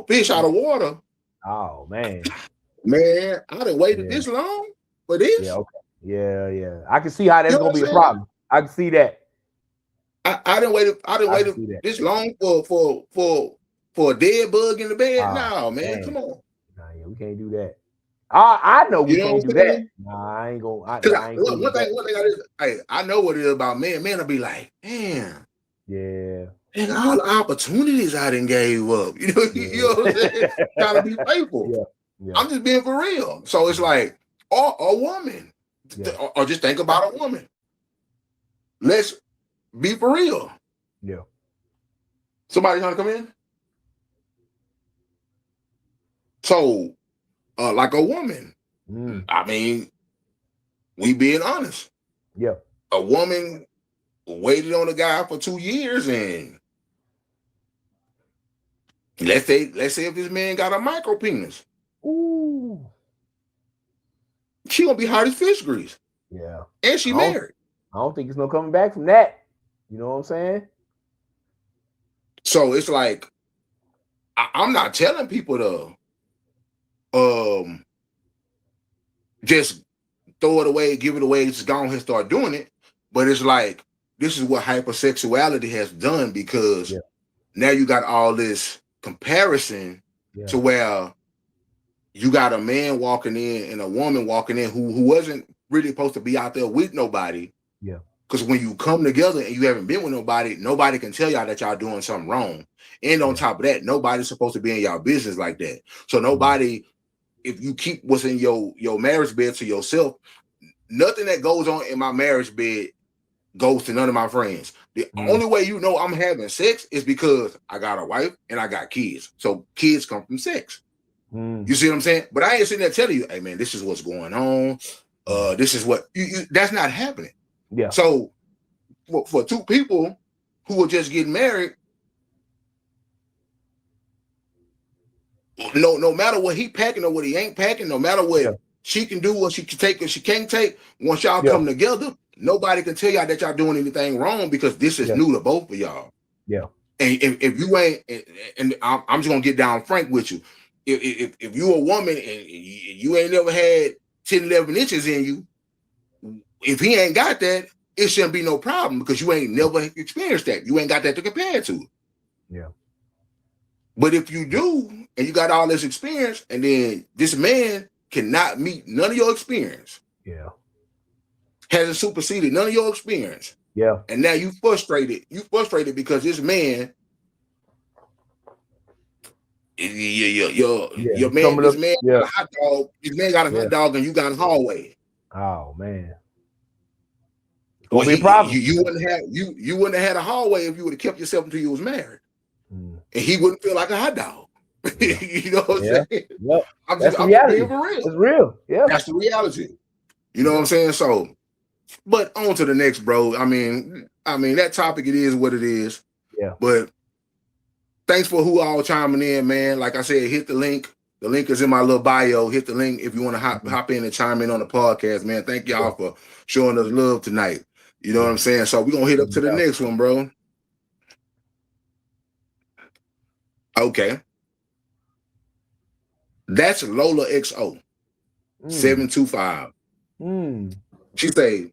fish out of water, Oh man. man. I done waited Yeah. this long for Yeah. this. Okay. Yeah. Yeah. I can see how You that's know what gonna I'm be a saying? problem. I can see that. I didn't wait. I didn't I can wait see that. this long for a dead bug in the bed. Oh No, man, man. come on. Nah, yeah, we can't do that. I know we You know what can't I'm do that. saying? Nah, I ain't gonna. Because I ain't cool one with that. thing I know what it is about men. Men will be like, man, Yeah. and all the opportunities I didn't gave up. You know what I'm saying? Yeah. Trying to be faithful. Yeah. Yeah. I'm just being for real. So it's like, or a woman, Yeah. or just think about a woman. Let's be for real. Yeah. Somebody trying to come in? So, like a woman, Mm. I mean, we being honest. Yeah. A woman waited on a guy for 2 years, and let's say if this man got a micro penis, Ooh. she gonna be hot as fish grease, Yeah. and I she don't. married. I don't think it's no coming back from that. You know what I'm saying? So it's like I'm not telling people to um just throw it away, give it away, just go on and start doing it. But it's like this is what hypersexuality has done because Yeah. now you got all this comparison Yeah. to where you got a man walking in and a woman walking in who wasn't really supposed to be out there with nobody. Yeah. Because when you come together and you haven't been with nobody can tell y'all that y'all doing something wrong. And on Yeah. top of that, nobody's supposed to be in y'all business like that. So Mm. nobody, if you keep what's in your marriage bed to yourself, nothing that goes on in my marriage bed goes to none of my friends. The Mm. only way you know I'm having sex is because I got a wife and I got kids. So kids come from sex. Mm. You see what I'm saying? But I ain't sitting there telling you, hey man, this is what's going on. This is what that's not happening. Yeah. So for two people who are just getting married, no matter what he packing or what he ain't packing, no matter what Yeah. she can do, what she can take, or she can't take, once y'all Yeah. come together, nobody can tell y'all that y'all doing anything wrong because this is Yeah. new to both of y'all. Yeah. And if you ain't, and I'm just gonna get down frank with you, if you a woman and you ain't never had 10, 11 inches in you, if he ain't got that, it shouldn't be no problem because you ain't never experienced that. You ain't got that to compare it to. Yeah. But if you do, and you got all this experience, and then this man cannot meet none of your experience, Yeah. hasn't superseded none of your experience, Yeah. and now you frustrated. You frustrated because this man, Yeah. your He's man, coming this up. man Yeah. got a hot dog. This man got a Yeah. hot dog, and you got a hallway. Oh man. It's Well, gonna be a problem. you wouldn't have had a hallway if you would have kept yourself until you was married, Mm. and he wouldn't feel like a hot dog. Yeah. You know what I'm Yeah. saying? Yep. That's the I'm just being reality. for real. It's real. Yeah. That's the reality. You know what Yeah. I'm saying? So, but on to the next, bro. I mean that topic it is what it is. Yeah. But thanks for who all chiming in, man. Like I said, hit the link. The link is in my little bio. Hit the link if you want to Mhm. hop in and chime in on the podcast, man. Thank Yeah. y'all for showing us love tonight. You know what Yeah. I'm saying? So we're gonna hit up to the Yeah. next one, bro. Okay. That's Lola XO Mm. 725. Mm. She say,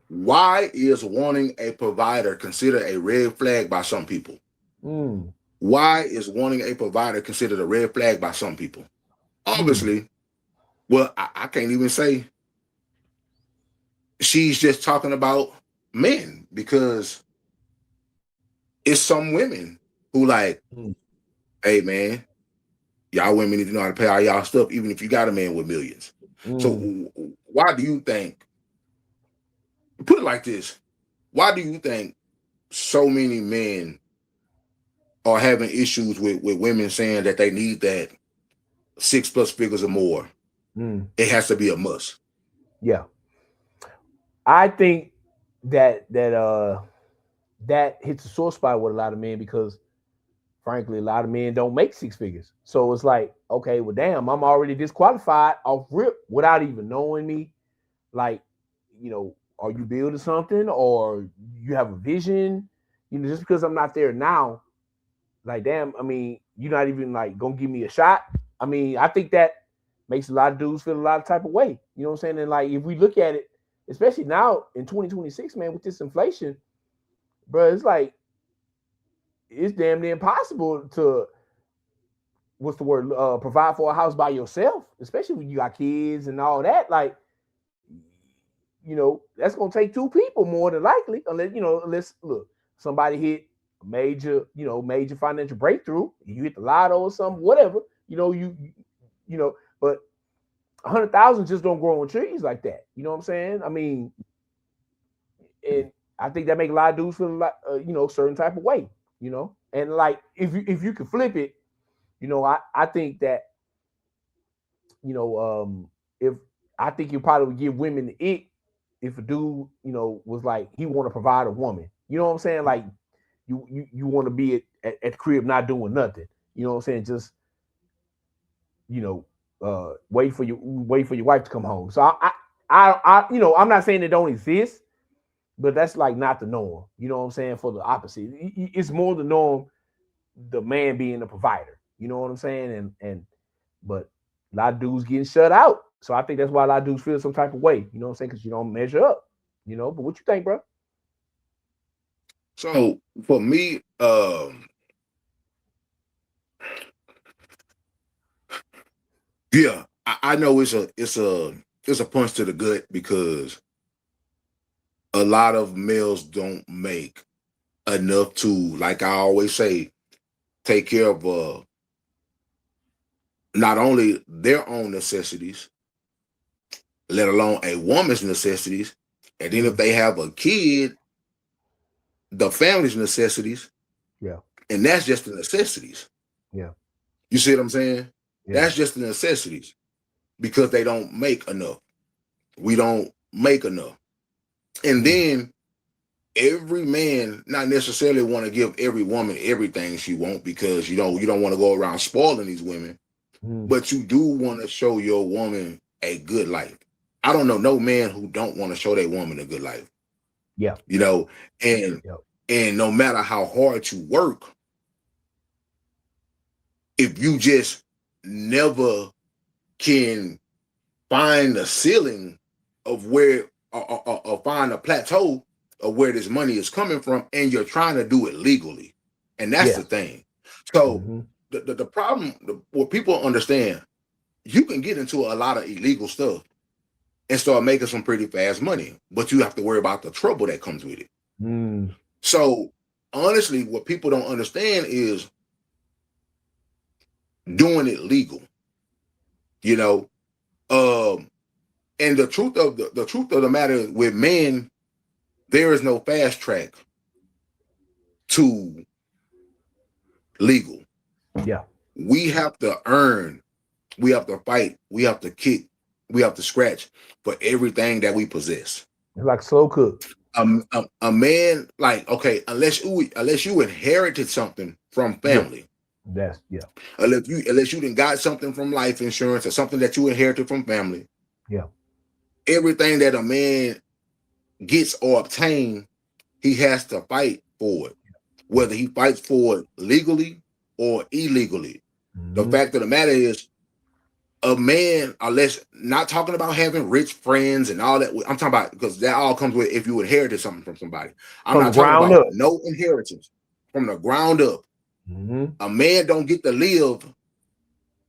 why is wanting a provider considered a red flag by some people? Mm. Why is wanting a provider considered a red flag by some people? Mm. Obviously, well, I can't even say she's just talking about men because it's some women who like, Mm. hey man, y'all women need to know how to pay all y'all stuff, even if you got a man with millions. So Mm. why do you think, put it like this, why do you think so many men are having issues with women saying that they need that 6+ figures or more, Mm. it has to be a must. Yeah, I think that hits a sore spot with a lot of men because frankly, a lot of men don't make six figures. So it's like, okay, well, damn, I'm already disqualified off rip without even knowing me. Like, are you building something or you have a vision? Just because I'm not there now, like, damn, I mean, you're not even like gonna give me a shot. I mean, I think that makes a lot of dudes feel a lot of type of way. You know what I'm saying? And like, if we look at it, especially now in 2026, man, with this inflation, bro, it's like it's damn near impossible to what's the word provide for a house by yourself, especially when you got kids and all that. Like, that's gonna take two people more than likely, unless look, somebody hit a major financial breakthrough, you hit the lotto or something, whatever, but 100,000 just don't grow on trees like that. You know what I'm saying? I mean, and I think that make a lot of dudes feel like certain type of way, and like if you could flip it, I think that if I think you probably would give women the ick if a dude, was like he want to provide a woman. You know what I'm saying? Like you want to be at the crib not doing nothing. You know what I'm saying? Just you know, wait for your wife to come home. So I'm not saying it don't exist, but that's like not the norm. You know what I'm saying? For the opposite, it's more the norm. The man being the provider. You know what I'm saying? But a lot of dudes getting shut out. So I think that's why a lot of dudes feel some type of way. You know what I'm saying? Because you don't measure up. But what you think, bro? So for me, yeah, I know it's a punch to the gut because a lot of males don't make enough to, like I always say, take care of not only their own necessities, let alone a woman's necessities, and then if Mm, they have a kid, the family's necessities, yeah, and that's just the necessities. yeah, You see what I'm saying? yeah. That's just the necessities because they don't make enough. We don't make enough. And Mm, then every man not necessarily want to give every woman everything she wants because you don't want to go around spoiling these women, mm, but you do want to show your woman a good life. I don't know no man who don't want to show their woman a good life, yeah, you know, and yeah, and no matter how hard you work, if you just never can find the ceiling of where or find a plateau of where this money is coming from, and you're trying to do it legally, and that's yeah. the thing. So Mm-hmm. the problem, what people understand, you can get into a lot of illegal stuff and start making some pretty fast money, but you have to worry about the trouble that comes with it. Mm, So honestly, what people don't understand is doing it legal, you know. Um, and the truth of the matter with men, there is no fast track to legal. yeah. We have to earn, we have to fight, we have to kick, we have to scratch for everything that we possess. It's like slow cook. A man, like, okay, unless you inherited something from Yeah. family, That's yeah. unless you didn't got something from life insurance or something that you inherited from family, Yeah. everything that a man gets or obtain, he has to fight for it, Yeah. whether he fights for it legally or illegally. The Mm-hmm. fact of the matter is, a man, unless not talking about having rich friends and all that, I'm talking about because that all comes with if you inherited something from somebody. I'm From the not talking ground about up. no inheritance from the ground up. Mm-hmm. A man don't get to live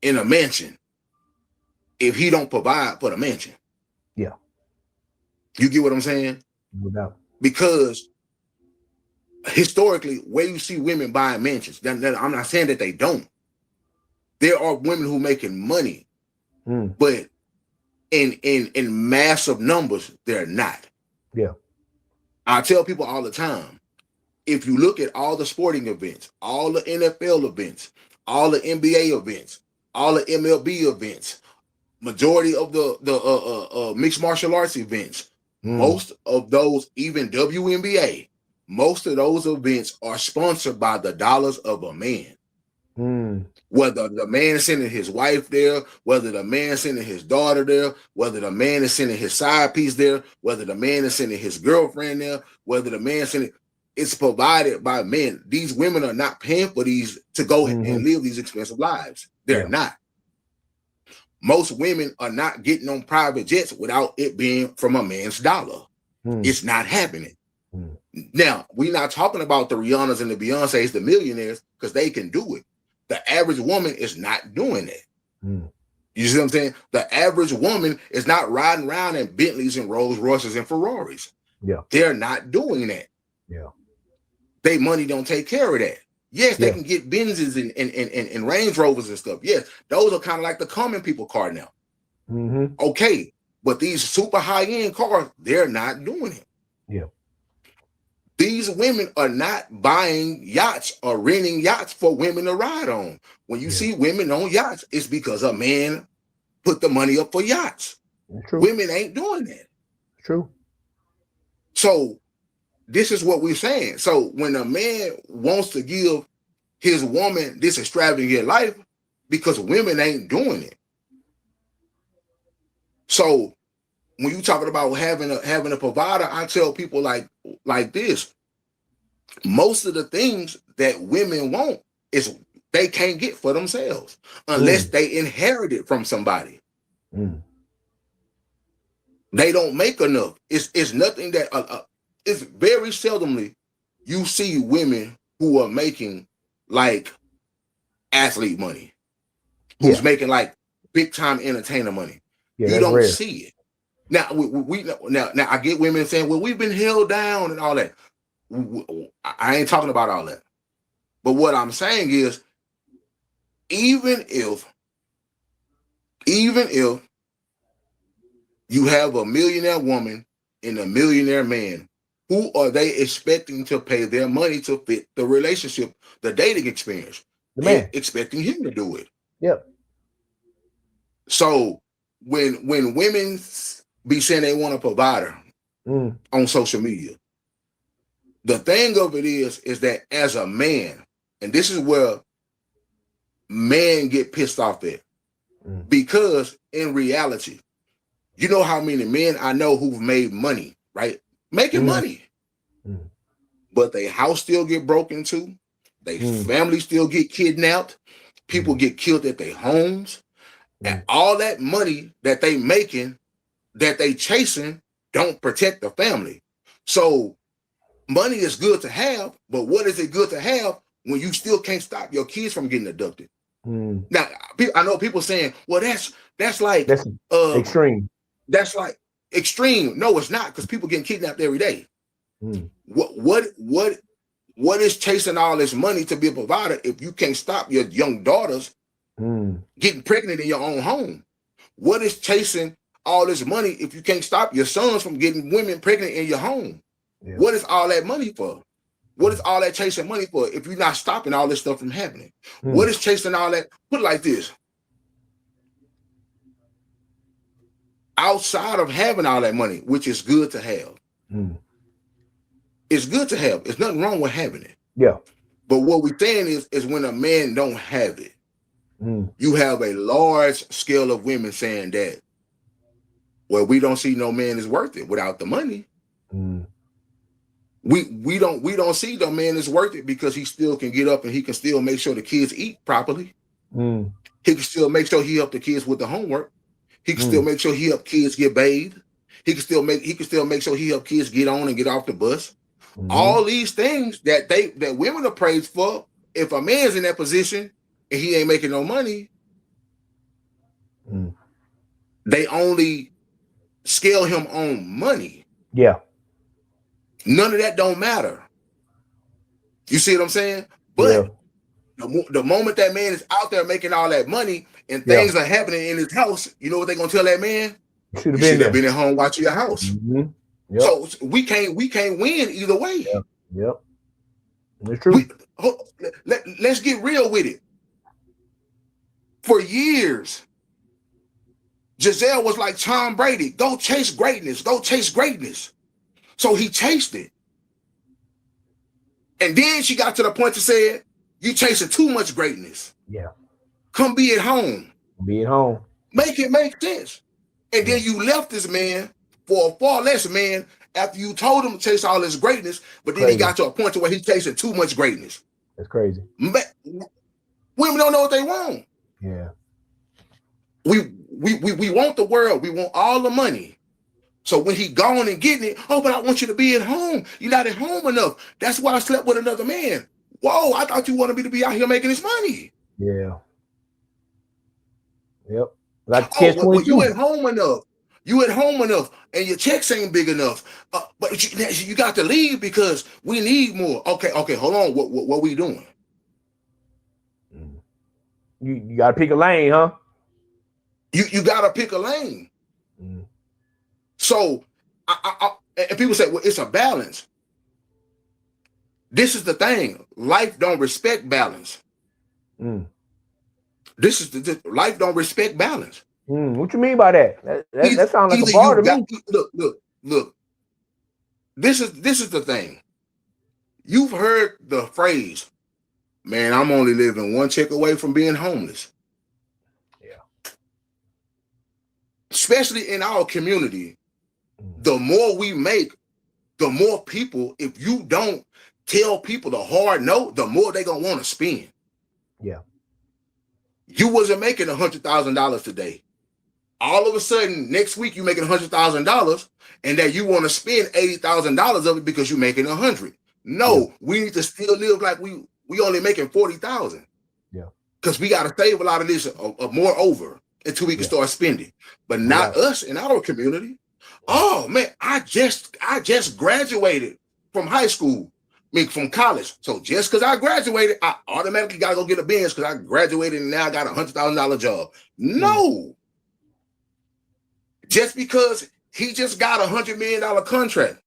in a mansion if he don't provide for the mansion. Yeah. You get what I'm saying? No doubt. Because historically, where you see women buying mansions, I'm not saying that they don't. There are women who making money, Mm, but in massive numbers, they're not. yeah. I tell people all the time, if you look at all the sporting events, all the NFL events, all the NBA events, all the MLB events, majority of the mixed martial arts events, most of those, even WNBA, most of those events are sponsored by the dollars of a man. Whether the man is sending his wife there, whether the man is sending his daughter there, whether the man is sending his side piece there, whether the man is sending his girlfriend there, whether the man is sending, it's provided by men. These women are not paying for these to go and live these expensive lives. They're not. Most women are not getting on private jets without it being from a man's dollar. It's not happening. Now, we're not talking about the Rihannas and the Beyoncés, the millionaires, because they can do it. The average woman is not doing that. You see what I'm saying? The average woman is not riding around in Bentleys and Rolls Royces and Ferraris. They're not doing that. Their money don't take care of that. Yes, they can get Benzes and Range Rovers and stuff. Yes, those are kind of like the common people car now. Okay, but these super high-end cars, they're not doing it. These women are not buying yachts or renting yachts for women to ride on. When you see women on yachts, it's because a man put the money up for yachts. Women ain't doing that. True. So this is what we're saying. So when a man wants to give his woman this extravagant life, because women ain't doing it. So when you talking about having a provider, I tell people like this. Most of the things that women want is they can't get for themselves unless they inherit it from somebody. They don't make enough. It's nothing that it's very seldomly you see women who are making like athlete money, who's making like big time entertainer money. You don't see it. Now we now I get women saying, well, we've been held down and all that. I ain't talking about all that. But what I'm saying is, even if you have a millionaire woman and a millionaire man, who are they expecting to pay their money to fit the relationship, the dating experience? The man. Expecting him to do it. Yep. So when women be saying they want a provider on social media, the thing of it is that as a man, and this is where men get pissed off at, because in reality, you know how many men I know who've made money, right? Making money. But their house still get broken into, their family still get kidnapped, people get killed at their homes, and all that money that they making, that they chasing, don't protect the family. So money is good to have, but what is it good to have when you still can't stop your kids from getting abducted? Now, I know people saying, well, that's like extreme. That's like extreme. No, it's not, because people getting kidnapped every day. What is chasing all this money to be a provider if you can't stop your young daughters getting pregnant in your own home? What is chasing all this money if you can't stop your sons from getting women pregnant in your home? What is all that money for? What is all that chasing money for if you're not stopping all this stuff from happening? What is chasing all that? Put it like this. Outside of having all that money, which is good to have, it's good to have. There's nothing wrong with having it. Yeah. But what we're saying is when a man don't have it, you have a large scale of women saying that, well, we don't see no man is worth it without the money. We don't see the man is worth it because he still can get up and he can still make sure the kids eat properly. He can still make sure he help the kids with the homework. He can still make sure he help kids get bathed. He can still make sure he help kids get on and get off the bus. All these things that women are praised for. If a man's in that position and he ain't making no money, they only scale him on money. Yeah. None of that don't matter. You see what I'm saying? But the moment that man is out there making all that money and things are happening in his house, you know what they're gonna tell that man? You should have been at home watching your house. So we can't win either way. It's true. Let's get real with it. For years, Giselle was like Tom Brady, go chase greatness, go chase greatness. So he chased it. And then she got to the point to say, you chasing too much greatness. Yeah. Come be at home. Be at home. Make it make sense. And then you left this man for a far less man after you told him to chase all this greatness, but then he got to a point to where he's chasing too much greatness. That's crazy. Women don't know what they want. Yeah. We want the world. We want all the money. So when he gone and getting it, oh, but I want you to be at home. You're not at home enough. That's why I slept with another man. Whoa, I thought you wanted me to be out here making this money. Yeah. Yep. Like well, you at home enough. You at home enough, and your checks ain't big enough. But you got to leave because we need more. Okay, hold on. What we doing? You got to pick a lane, huh? You got to pick a lane. Mm. So, and people say, well, it's a balance. This is the thing. Life don't respect balance. Mm. This is the life don't respect balance. What you mean by that? That sounds like a bar to me. Look. This is the thing. You've heard the phrase, man, I'm only living one check away from being homeless. Yeah. Especially in our community, the more we make, the more people, if you don't tell people the hard no, the more they gonna want to spend. Yeah. You wasn't making $100,000 today. All of a sudden, next week you're making $100,000, and that you want to spend $80,000 of it because you're making $100,000. No, we need to still live like we only making $40,000. Yeah, because we got to save a lot of this more over until we can start spending. But not us in our community. Oh man, I just graduated from high school. I mean, from college. So just because I graduated, I automatically got to go get a Benz because I graduated and now I got $100,000 job. No. Just because he just got $100 million contract,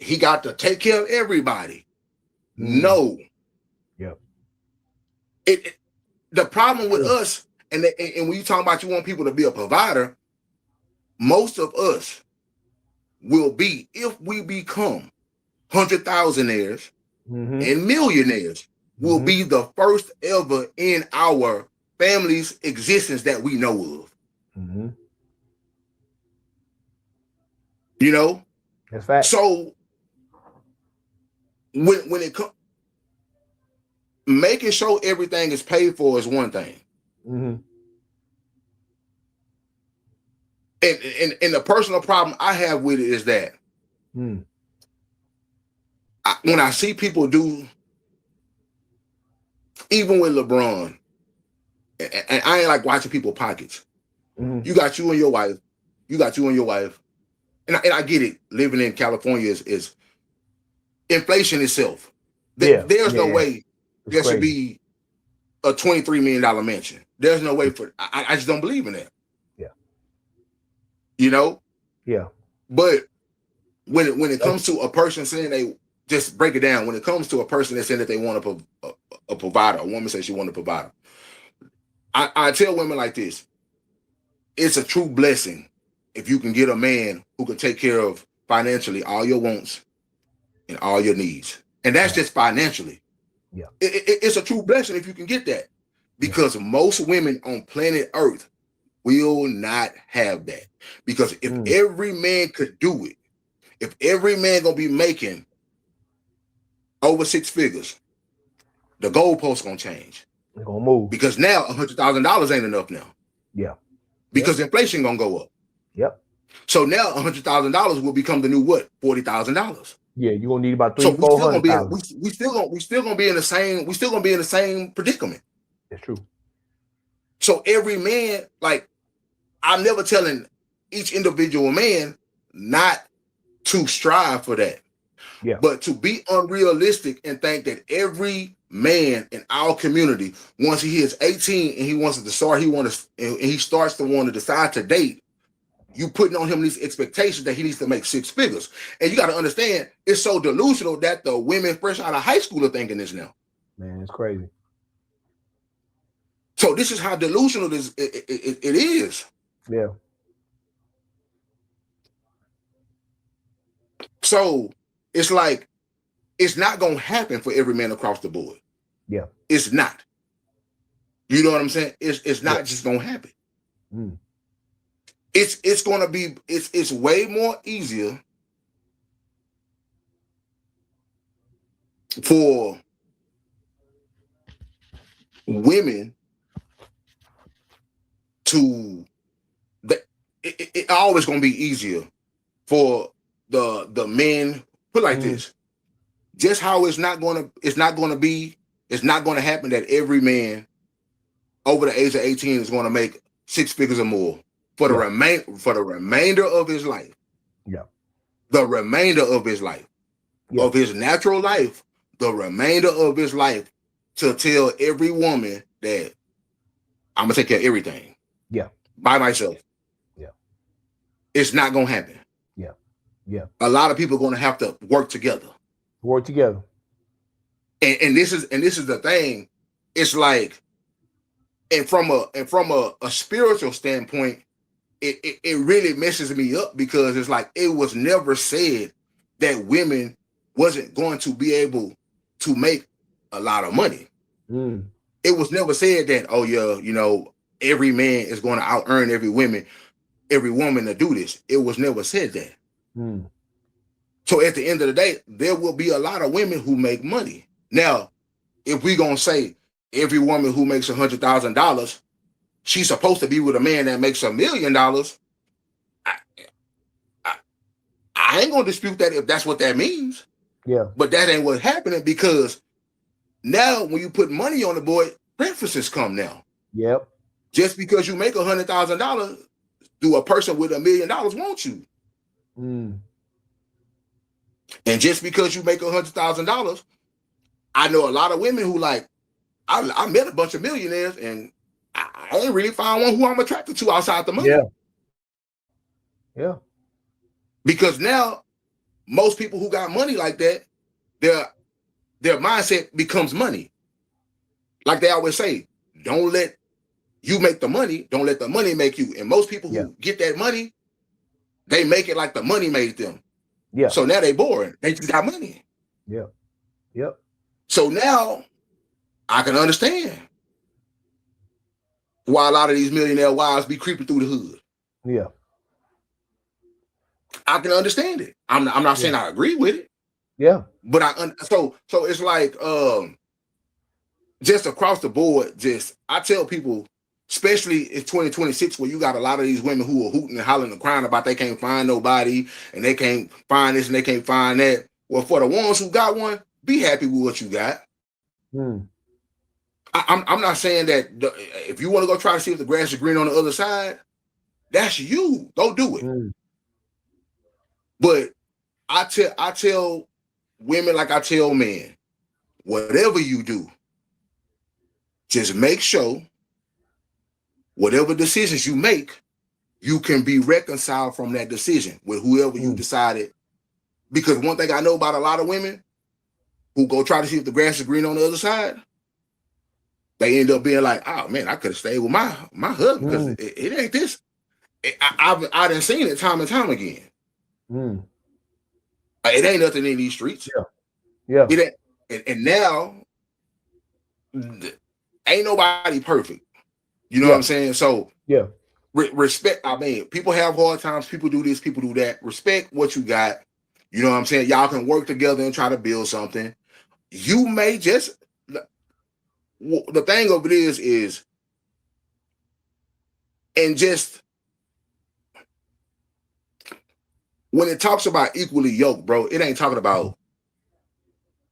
he got to take care of everybody. No. Yep. The problem with us, and when you talk about you want people to be a provider, most of us will be, if we become 100,000aires and millionaires, will be the first ever in our family's existence that we know of. You know? That's fact. So when it comes, making sure everything is paid for is one thing. And the personal problem I have with it is that when I see people do, even with LeBron, and I ain't like watching people pockets. You got you and your wife. And I get it. Living in California is inflation itself. There's no way there should be a $23 million mansion. There's no way for I just don't believe in that. Yeah. You know? Yeah. But when it comes to a person saying they just break it down, when it comes to a person that's saying that they want a provider, a woman says she wants a provider. I tell women like this, it's a true blessing if you can get a man who can take care of financially all your wants and all your needs. And that's just financially. Yeah. It's a true blessing if you can get that. Because most women on planet Earth will not have that. Because if every man could do it, if every man gonna be making over 6 figures, the goalpost gonna change. It's gonna move. Because now $100,000 ain't enough now. Yeah. Because inflation gonna go up. Yep. So now $100,000 will become the new what? $40,000. Yeah, you're gonna need about $300,000-$400,000. We still gonna be in the same predicament. That's true. So every man, like, I'm never telling each individual man not to strive for that. Yeah. But to be unrealistic and think that every man in our community, once he hits 18 and he wants to start, and he starts to want to decide to date, you putting on him these expectations that he needs to make 6 figures. And you got to understand, it's so delusional that the women fresh out of high school are thinking this now. Man, it's crazy. So this is how delusional it is. Yeah. So it's like it's not gonna happen for every man across the board. Yeah. It's not. You know what I'm saying? It's Yeah. not just gonna happen. Mm. It's gonna be it's way more easier for women to it always gonna be easier for the men. Put it like this: just how it's not gonna happen that every man over the age of 18 is gonna make six figures or more for the Yeah. remainder of his life. Yeah. The remainder of his life, Yeah. of his natural life, the remainder of his life, to tell every woman that I'm gonna take care of everything. Yeah. By myself. Yeah. It's not gonna happen. Yeah. Yeah. A lot of people are gonna have to work together. Work together. And this is the thing. It's like, and from a spiritual standpoint, it really messes me up, because it's like it was never said that women wasn't going to be able to make a lot of money. It was never said that, oh yeah, every man is going to out earn every woman to do this. It was never said that. So at the end of the day, there will be a lot of women who make money. Now, if we gonna say every woman who makes $100,000, she's supposed to be with a man that makes $1 million, I ain't gonna dispute that if that's what that means. Yeah. But that ain't what's happening, because now when you put money on the board, preferences come now. Yep. Just because you make $100,000, do a person with $1 million want you? And just because you make $100,000, I know a lot of women who like, I met a bunch of millionaires and I ain't really found one who I'm attracted to outside the money. Yeah. Yeah. Because now most people who got money like that, their mindset becomes money. Like they always say, don't let you make the money, don't let the money make you. And most people who get that money, they make it like the money made them. Yeah. So now they boring. They just got money. Yeah. Yep. So now I can understand why a lot of these millionaire wives be creeping through the hood. Yeah. I can understand it. I'm not saying I agree with it. Yeah. But so it's like just across the board, I tell people, especially in 2026, where you got a lot of these women who are hooting and hollering and crying about they can't find nobody and they can't find this and they can't find that. Well, for the ones who got one, be happy with what you got. I'm not saying that if you want to go try to see if the grass is green on the other side, that's you. Go do it. But I tell women like I tell men, whatever you do, just make sure whatever decisions you make, you can be reconciled from that decision with whoever you decided. Because one thing I know about a lot of women who go try to see if the grass is green on the other side, they end up being like, oh man, I could have stayed with my husband because it ain't this. I done seen it time and time again. It ain't nothing in these streets. Yeah. It ain't, and now ain't nobody perfect. You know what I'm saying? So respect. I mean, people have hard times. People do this. People do that. Respect what you got. You know what I'm saying? Y'all can work together and try to build something. You may just, the thing of it is, and just when it talks about equally yoked, bro, it ain't talking about.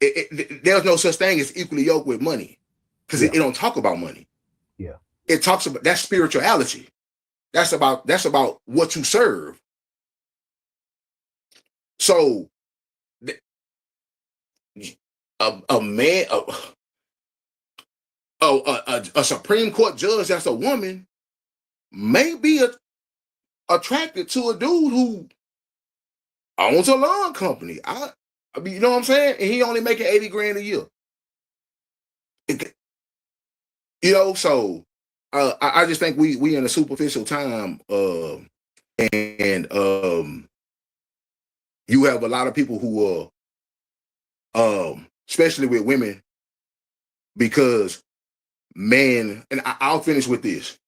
There's no such thing as equally yoked with money, because it don't talk about money. Yeah, it talks about that's spirituality. That's about what you serve. So, a man, a Supreme Court judge that's a woman may be attracted to a dude who owns a lawn company. I mean, you know what I'm saying? And he only making $80,000 a year. So I just think we in a superficial time, and you have a lot of people who are, especially with women, because men, and I'll finish with this.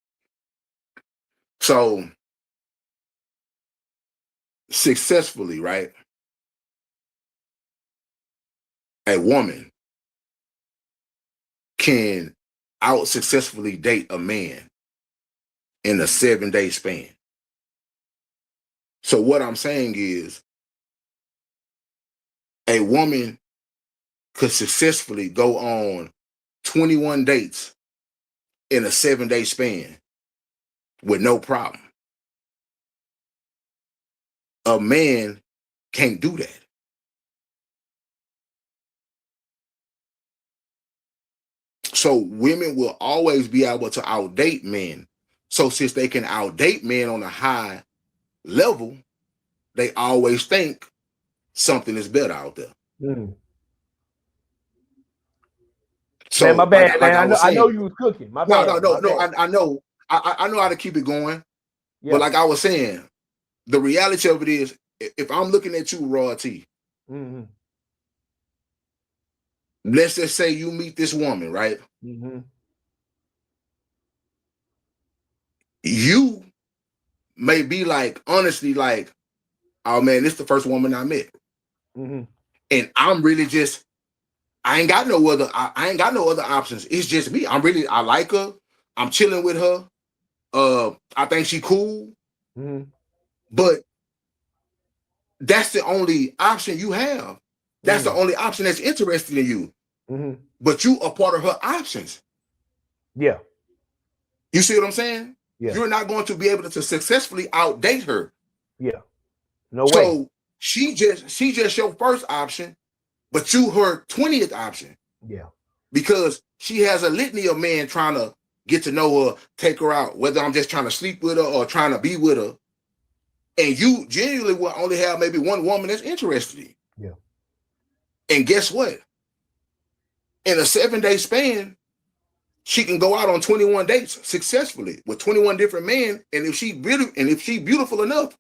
So successfully, right? A woman can out successfully date a man in a 7-day span. So what I'm saying is a woman could successfully go on 21 dates in a 7-day span with no problem. A man can't do that. So women will always be able to outdate men. So since they can outdate men on a high level, they always think something is better out there. Mm. Man, my So bad, like man. I was I know saying, you was cooking. My no, no, bad. no, My no. bad. I know, I know how to keep it going. But Yeah. like I was saying, the reality of it is, if I'm looking at you, Raw T, Mm-hmm. let's just say you meet this woman, right? Mm-hmm. You may be like, honestly, like, oh man, this is the first woman I met. Mm-hmm. And I'm really just, I ain't got no other, I ain't got no other options. It's just me. I like her. I'm chilling with her. I think she cool. Mm-hmm. But that's the only option you have. That's the Mm. only option that's interested in you. Mm-hmm. But you are part of her options. Yeah. You see what I'm saying? Yeah. You're not going to be able to successfully outdate her. Yeah. No way. So she just your first option, but you her 20th option Yeah. because she has a litany of men trying to get to know her, take her out, whether I'm just trying to sleep with her or trying to be with her. And you genuinely will only have maybe one woman that's interested in. Yeah. And guess what? In a 7-day span, she can go out on 21 dates successfully with 21 different men. And if she beautiful enough,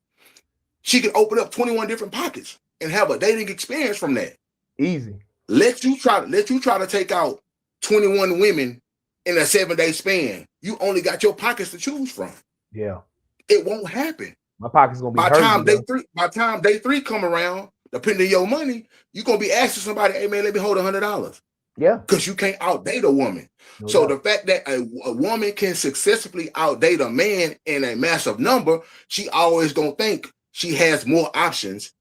she can open up 21 different pockets and have a dating experience from that. Easy. Let you try to take out 21 women in a 7-day span. You only got your pockets to choose from. Yeah. It won't happen. My pocket's gonna be By hurting, bro. time day three come around, depending on your money, you're gonna be asking somebody, hey man, let me hold $100. Yeah. Because you can't outdate a woman. No So doubt. the fact that a woman can successfully outdate a man in a massive number, she always gonna think she has more options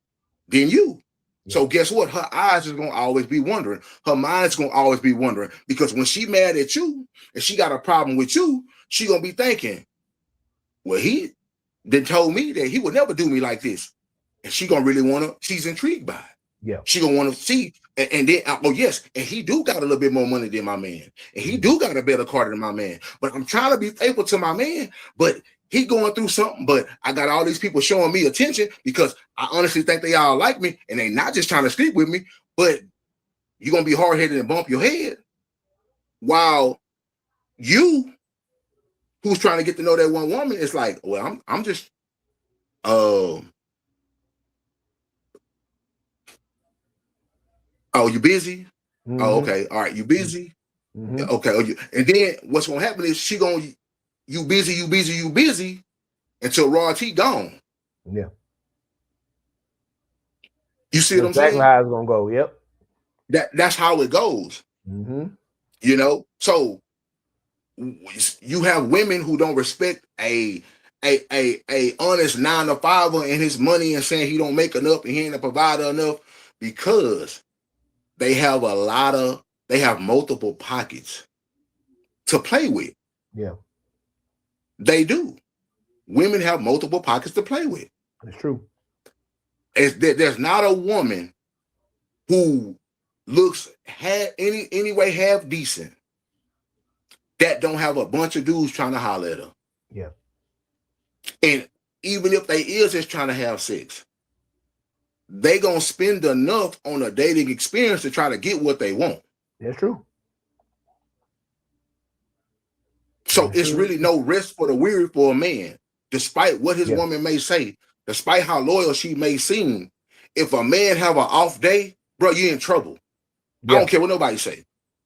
than you. Yeah. So guess what? Her eyes is gonna always be wondering. Her mind's gonna always be wondering because when she mad at you and she got a problem with you, she gonna be thinking, well, he then told me that he would never do me like this, and she gonna really wanna. She's intrigued by it. Yeah. She gonna want to see, and then oh yes, and he do got a little bit more money than my man, and he do got a better car than my man. But I'm trying to be faithful to my man, but he going through something. But I got all these people showing me attention because I honestly think they all like me, and they not just trying to sleep with me, but you're gonna be hard headed and bump your head, while you, who's trying to get to know that one woman, is like, well, I'm just oh, you busy? Oh, Mm-hmm. okay, all right, you busy? Mm-hmm. Okay, and then what's gonna happen is she gonna you busy until Raw T gone. Yeah. You see what That's I'm exactly saying? how it's gonna go. Yep. That's how it goes. Mm-hmm. So you have women who don't respect a honest 9 to 5er and his money and saying he don't make enough and he ain't a provider enough because they have they have multiple pockets to play with. Yeah. They do. Women have multiple pockets to play with. It's true. There's not a woman who looks anyway half decent that don't have a bunch of dudes trying to holler at her. Yeah. And even if they is just trying to have sex, they gonna spend enough on a dating experience to try to get what they want. That's true. So it's really no rest for the weary for a man, despite what his Yeah. woman may say, despite how loyal she may seem. If a man have an off day, bro, you're in trouble. I Yeah. don't care what nobody say.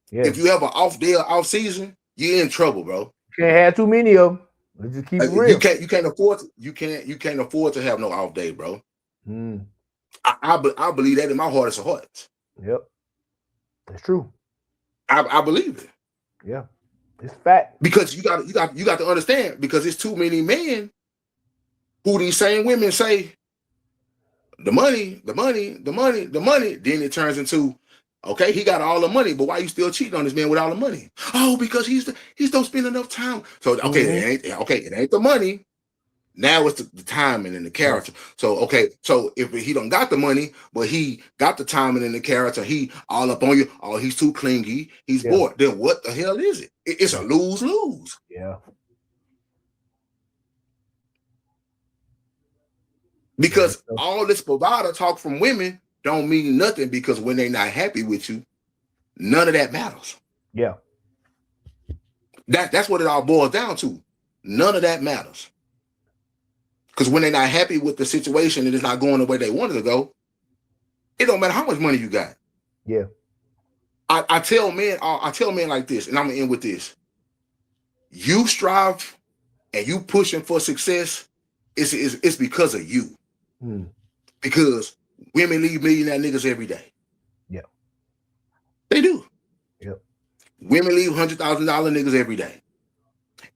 Yeah. If you have an off day or off season, you're in trouble, bro. Can't have too many of them. Let's just keep it real. You can't afford to have no off day, bro. Mm. I believe that in my heart of hearts. Yep. That's true. I believe it. Yeah. It's fact. Because you got to understand, because it's too many men who these same women say the money, then it turns into, okay, he got all the money, but why you still cheating on this man with all the money? Oh, because he's don't spend enough time. So okay, it ain't the money. Now it's the timing and the character. So okay, so if he don't got the money, but he got the timing and the character, he all up on you. Oh, he's too clingy. He's bored. Then what the hell is it? It's a lose-lose. Yeah. Because all this provider talk from women don't mean nothing, because when they're not happy with you, none of that matters. Yeah. That's what it all boils down to. None of that matters. Because when they're not happy with the situation and it's not going the way they wanted to go, it don't matter how much money you got. Yeah. I tell men like this, and I'm gonna end with this. You strive and you pushing for success, it's because of you. Because women leave millionaire niggas every day. Yeah. They do. Yep. Women leave $100,000 niggas every day.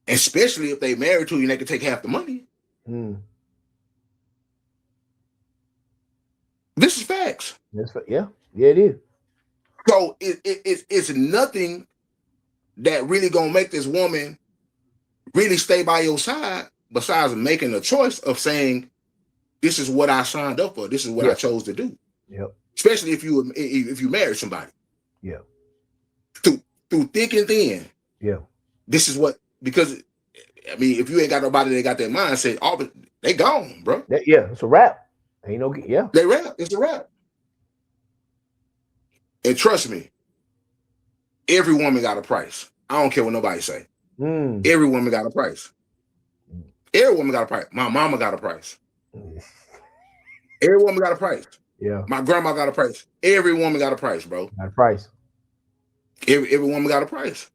Especially if they married to you and they can take half the money. This is facts. Yeah, it is. So it's nothing that really gonna make this woman really stay by your side, besides making a choice of saying, this is what I signed up for. This is what I chose to do. Yep. Especially if you marry somebody. Yeah. Through thick and thin. Yeah. This is what, because I mean, if you ain't got nobody that got that mindset, they gone, bro. It's a wrap. Ain't no, they rap. It's a wrap. And trust me, every woman got a price. I don't care what nobody say. Every woman got a price. Every woman got a price. My mama got a price. Every woman got a price. Yeah. My grandma got a price. Every woman got a price, bro. Got a price. Every woman got a price.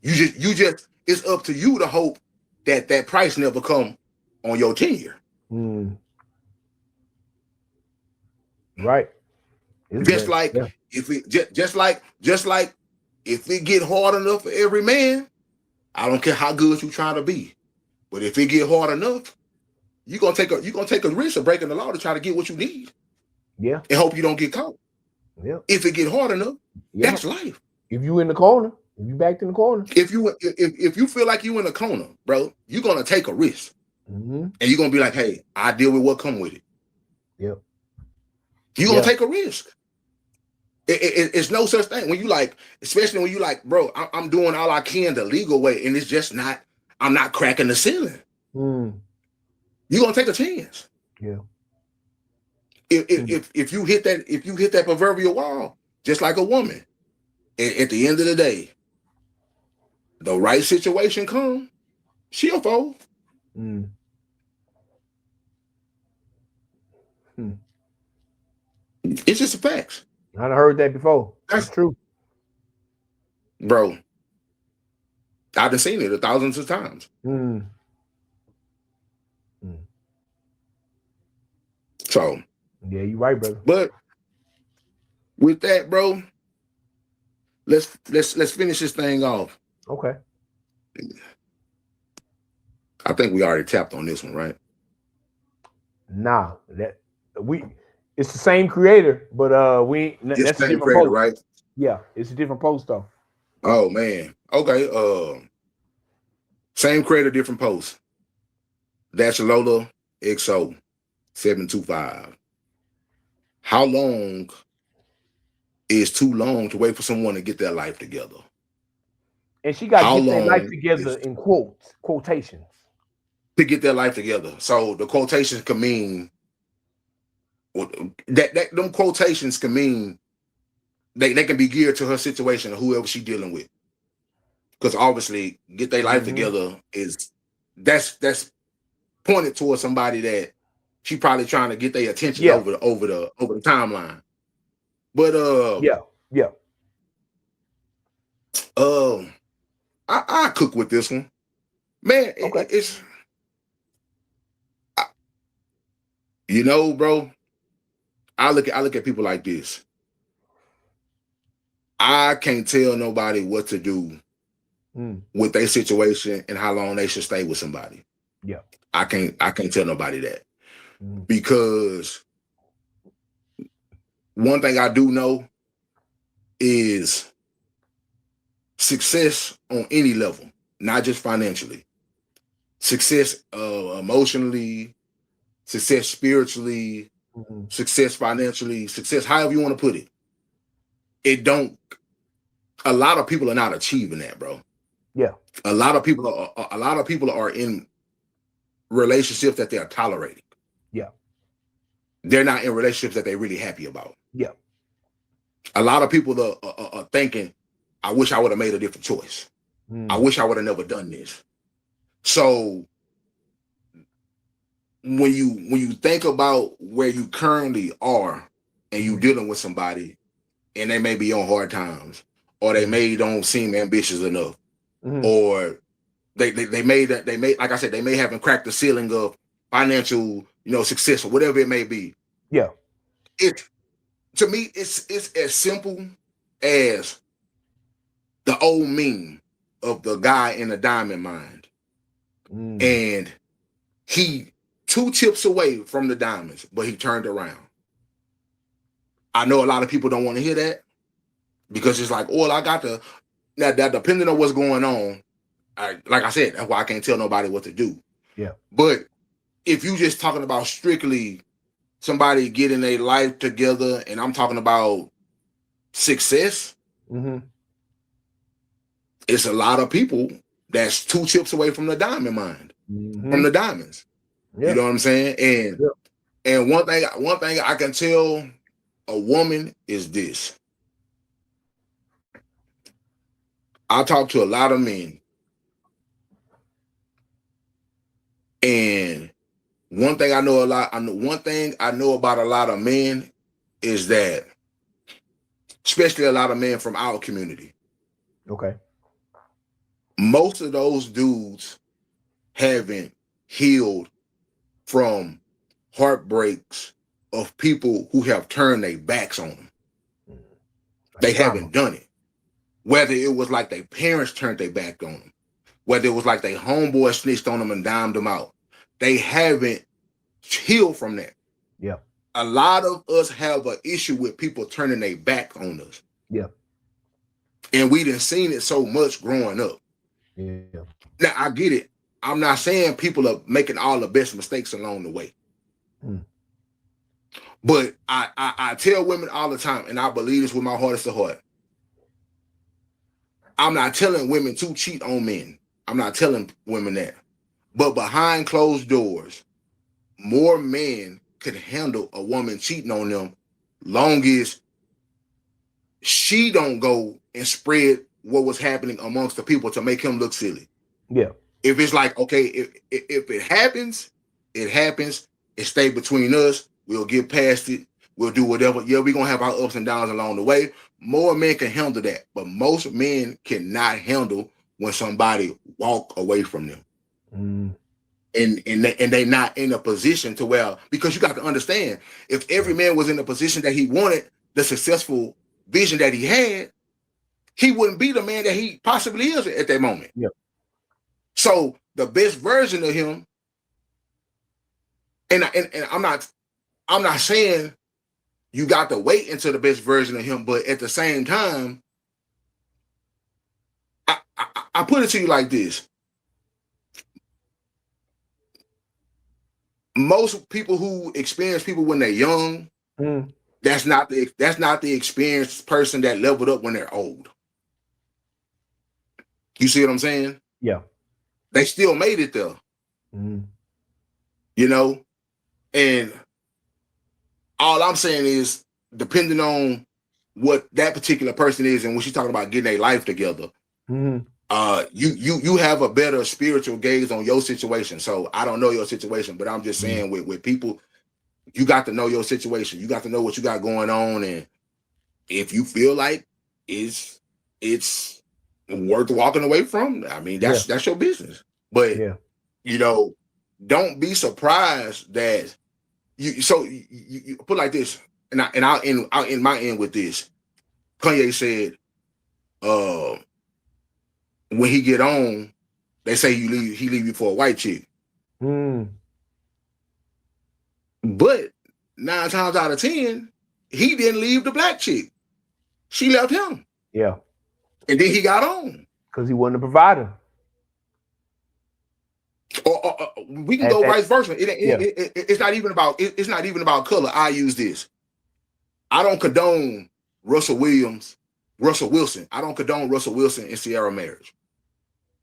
You just it's up to you to hope that price never come on your tenure. Right. Just like if it get hard enough for every man, I don't care how good you trying to be, but if it get hard enough, you're gonna take a risk of breaking the law to try to get what you need. Yeah. And hope you don't get caught. Yeah. If it get hard enough, that's life. If you in the corner, if you backed in the corner. If you feel like you in a corner, bro, you're gonna take a risk. And you're gonna be like, hey, I deal with what come with it. Yep. You're gonna take a risk. It's no such thing when you like, especially when you like, bro, I'm doing all I can the legal way, and it's just not, I'm not cracking the ceiling. You're gonna take a chance. Yeah. If you hit that proverbial wall, just like a woman, at the end of the day, the right situation come, she'll fold. It's just a fact. I've heard that before. That's true. Bro, I've been seeing it thousands of times. So yeah, you're right, brother. But with that, bro, let's finish this thing off. Okay. I think we already tapped on this one, right? Nah, it's the same creator, but it's that's the a same different creator, post. right? Yeah, it's a different post though. Oh man. Okay. Same creator, different post. That's Lola XO 725. How long is too long to wait for someone to get their life together? And she got to get their life together in quotations. To get their life together. So the quotations can mean that them quotations can mean they can be geared to her situation or whoever she's dealing with. because obviously get their life together is that's pointed towards somebody that she probably trying to get their attention Yeah. over the timeline. But Yeah. Yeah. um, I cook with this one, man. Okay. It's you know, bro. I look at people like this. I can't tell nobody what to do with their situation and how long they should stay with somebody. Yeah. I can't tell nobody that Mm. because one thing I do know is success on any level, not just financially. Success emotionally, success spiritually, Mhm. success financially, success however you want to put it. It don't a lot of people are not achieving that, bro. Yeah. A lot of people are in relationships that they're tolerating. Yeah. They're not in relationships that they're really happy about. Yeah. A lot of people are thinking, I wish I would have made a different choice. I Mm. wish I would have never done this. So when you think about where you currently are and you dealing with somebody and they may be on hard times or they may don't seem ambitious enough or they may like I said they may haven't cracked the ceiling of financial success or whatever it may be. Yeah. It to me it's as simple as the old meme of the guy in the diamond mine and he 2 chips away from the diamonds, but he turned around. I know a lot of people don't want to hear that because it's like, oh, I got to now that depending on what's going on, like I said, that's why I can't tell nobody what to do. Yeah. But if you just talking about strictly somebody getting their life together, and I'm talking about success, it's a lot of people that's 2 chips away from the diamond mine, from the diamonds. Yeah. You know what I'm saying? And one thing I can tell a woman is this. I talk to a lot of men, and one thing I know about a lot of men is that, especially a lot of men from our community, Okay. most of those dudes haven't healed from heartbreaks of people who have turned their backs on them. Like They trauma. haven't done it. Whether it was like their parents turned their back on them, whether it was like their homeboy snitched on them and dimed them out, they haven't healed from that. Yeah. A lot of us have an issue with people turning their back on us. Yeah. And we done seen it so much growing up. Yeah. Now, I get it. I'm not saying people are making all the best mistakes along the way. But I tell women all the time, and I believe this with my hardest to heart. I'm not telling women to cheat on men. I'm not telling women that. But behind closed doors, more men could handle a woman cheating on them long as she don't go and spread what was happening amongst the people to make him look silly. Yeah. If it's like, okay, if it happens, it happens. It stay between us. We'll get past it. We'll do whatever. Yeah, we're going to have our ups and downs along the way. More men can handle that. But most men cannot handle when somebody walk away from them. And they not in a position to where, because you got to understand, if every man was in the position that he wanted, the successful vision that he had, he wouldn't be the man that he possibly is at that moment. Yeah. So the best version of him, and I'm not saying you got to wait until the best version of him, but at the same time, I put it to you like this. Most people who experience people when they're young, that's not the experienced person that leveled up when they're old. You see what I'm saying? Yeah. They still made it there. You know? And all I'm saying is, depending on what that particular person is and when she's talking about getting their life together, you have a better spiritual gaze on your situation. So I don't know your situation, but I'm just saying with people, you got to know your situation. You got to know what you got going on, and if you feel like it's worth walking away from, I mean that's your business. But don't be surprised that you put like this, and I'll end my end with this. Kanye said, when he get on, they say he leave you for a white chick. But 9 times out of 10, he didn't leave the black chick. She left him. Yeah. And then he got on. Because he wasn't a provider. Or we can go vice versa. It's not even about color. I use this. I don't condone Russell Wilson. I don't condone Russell Wilson and Ciara marriage.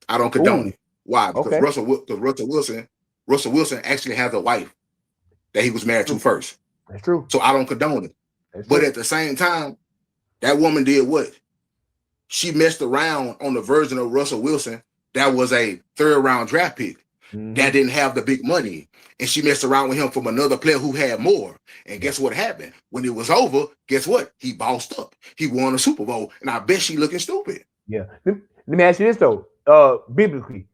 I don't condone it. Why? Because Russell Wilson actually has a wife that he was married to first. That's true. So I don't condone it. But at the same time, that woman did what? She messed around on the version of Russell Wilson that was a 3rd round draft pick that didn't have the big money. And she messed around with him from another player who had more. And guess what happened? When it was over, guess what? He bossed up. He won a Super Bowl. And I bet she looking stupid. Yeah. Let me ask you this though. Biblically,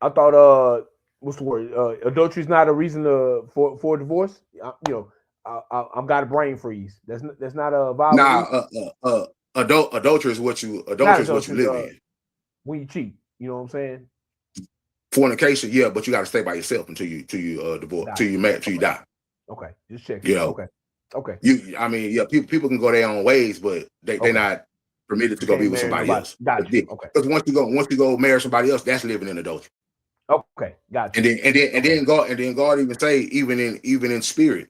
I thought what's the word? Adultery is not a reason for divorce. I've got a brain freeze. That's not a violation. Adultery is what you live in. When you cheat, you know what I'm saying? Fornication, yeah, but you got to stay by yourself until you divorce, till you marry, till you die. Okay, just check. You know, okay. People can go their own ways, but they're not permitted to go be with somebody else. Gotcha. Okay. Because once you go marry somebody else, that's living in adultery. Okay, gotcha. And then God even say even in spirit,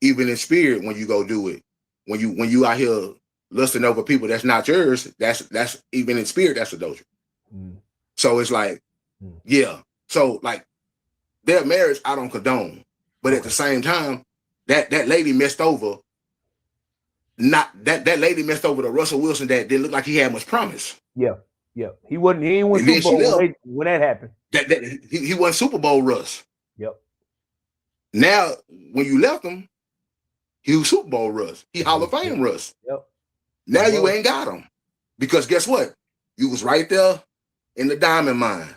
when you go do it, when you out here lusting over people that's not yours, that's even in spirit, that's adultery. So it's like, yeah. So like their marriage, I don't condone, but at the same time, that lady messed over. That lady messed over the Russell Wilson that didn't look like he had much promise. Yeah. He ain't won Super Bowl when that happened. He won Super Bowl Russ. Yep. Now when you left him, he was Super Bowl Russ. He Hall of Fame Russ. Yep. Now you ain't got him. Because guess what? You was right there in the diamond mine.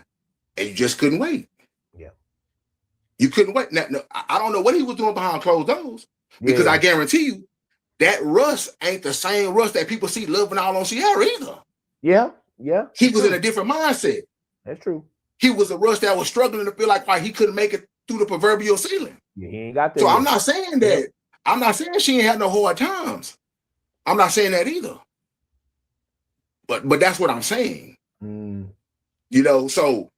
And you just couldn't wait. Yeah. You couldn't wait. Now, I don't know what he was doing behind closed doors. Because I guarantee you, that Russ ain't the same Russ that people see loving all on Ciara either. Yeah. He was in a different mindset. That's true. He was a Russ that was struggling to feel like why he couldn't make it through the proverbial ceiling. Yeah, he ain't got that. So I'm not saying that. Yep. I'm not saying she ain't had no hard times. I'm not saying that either. But that's what I'm saying. You know, so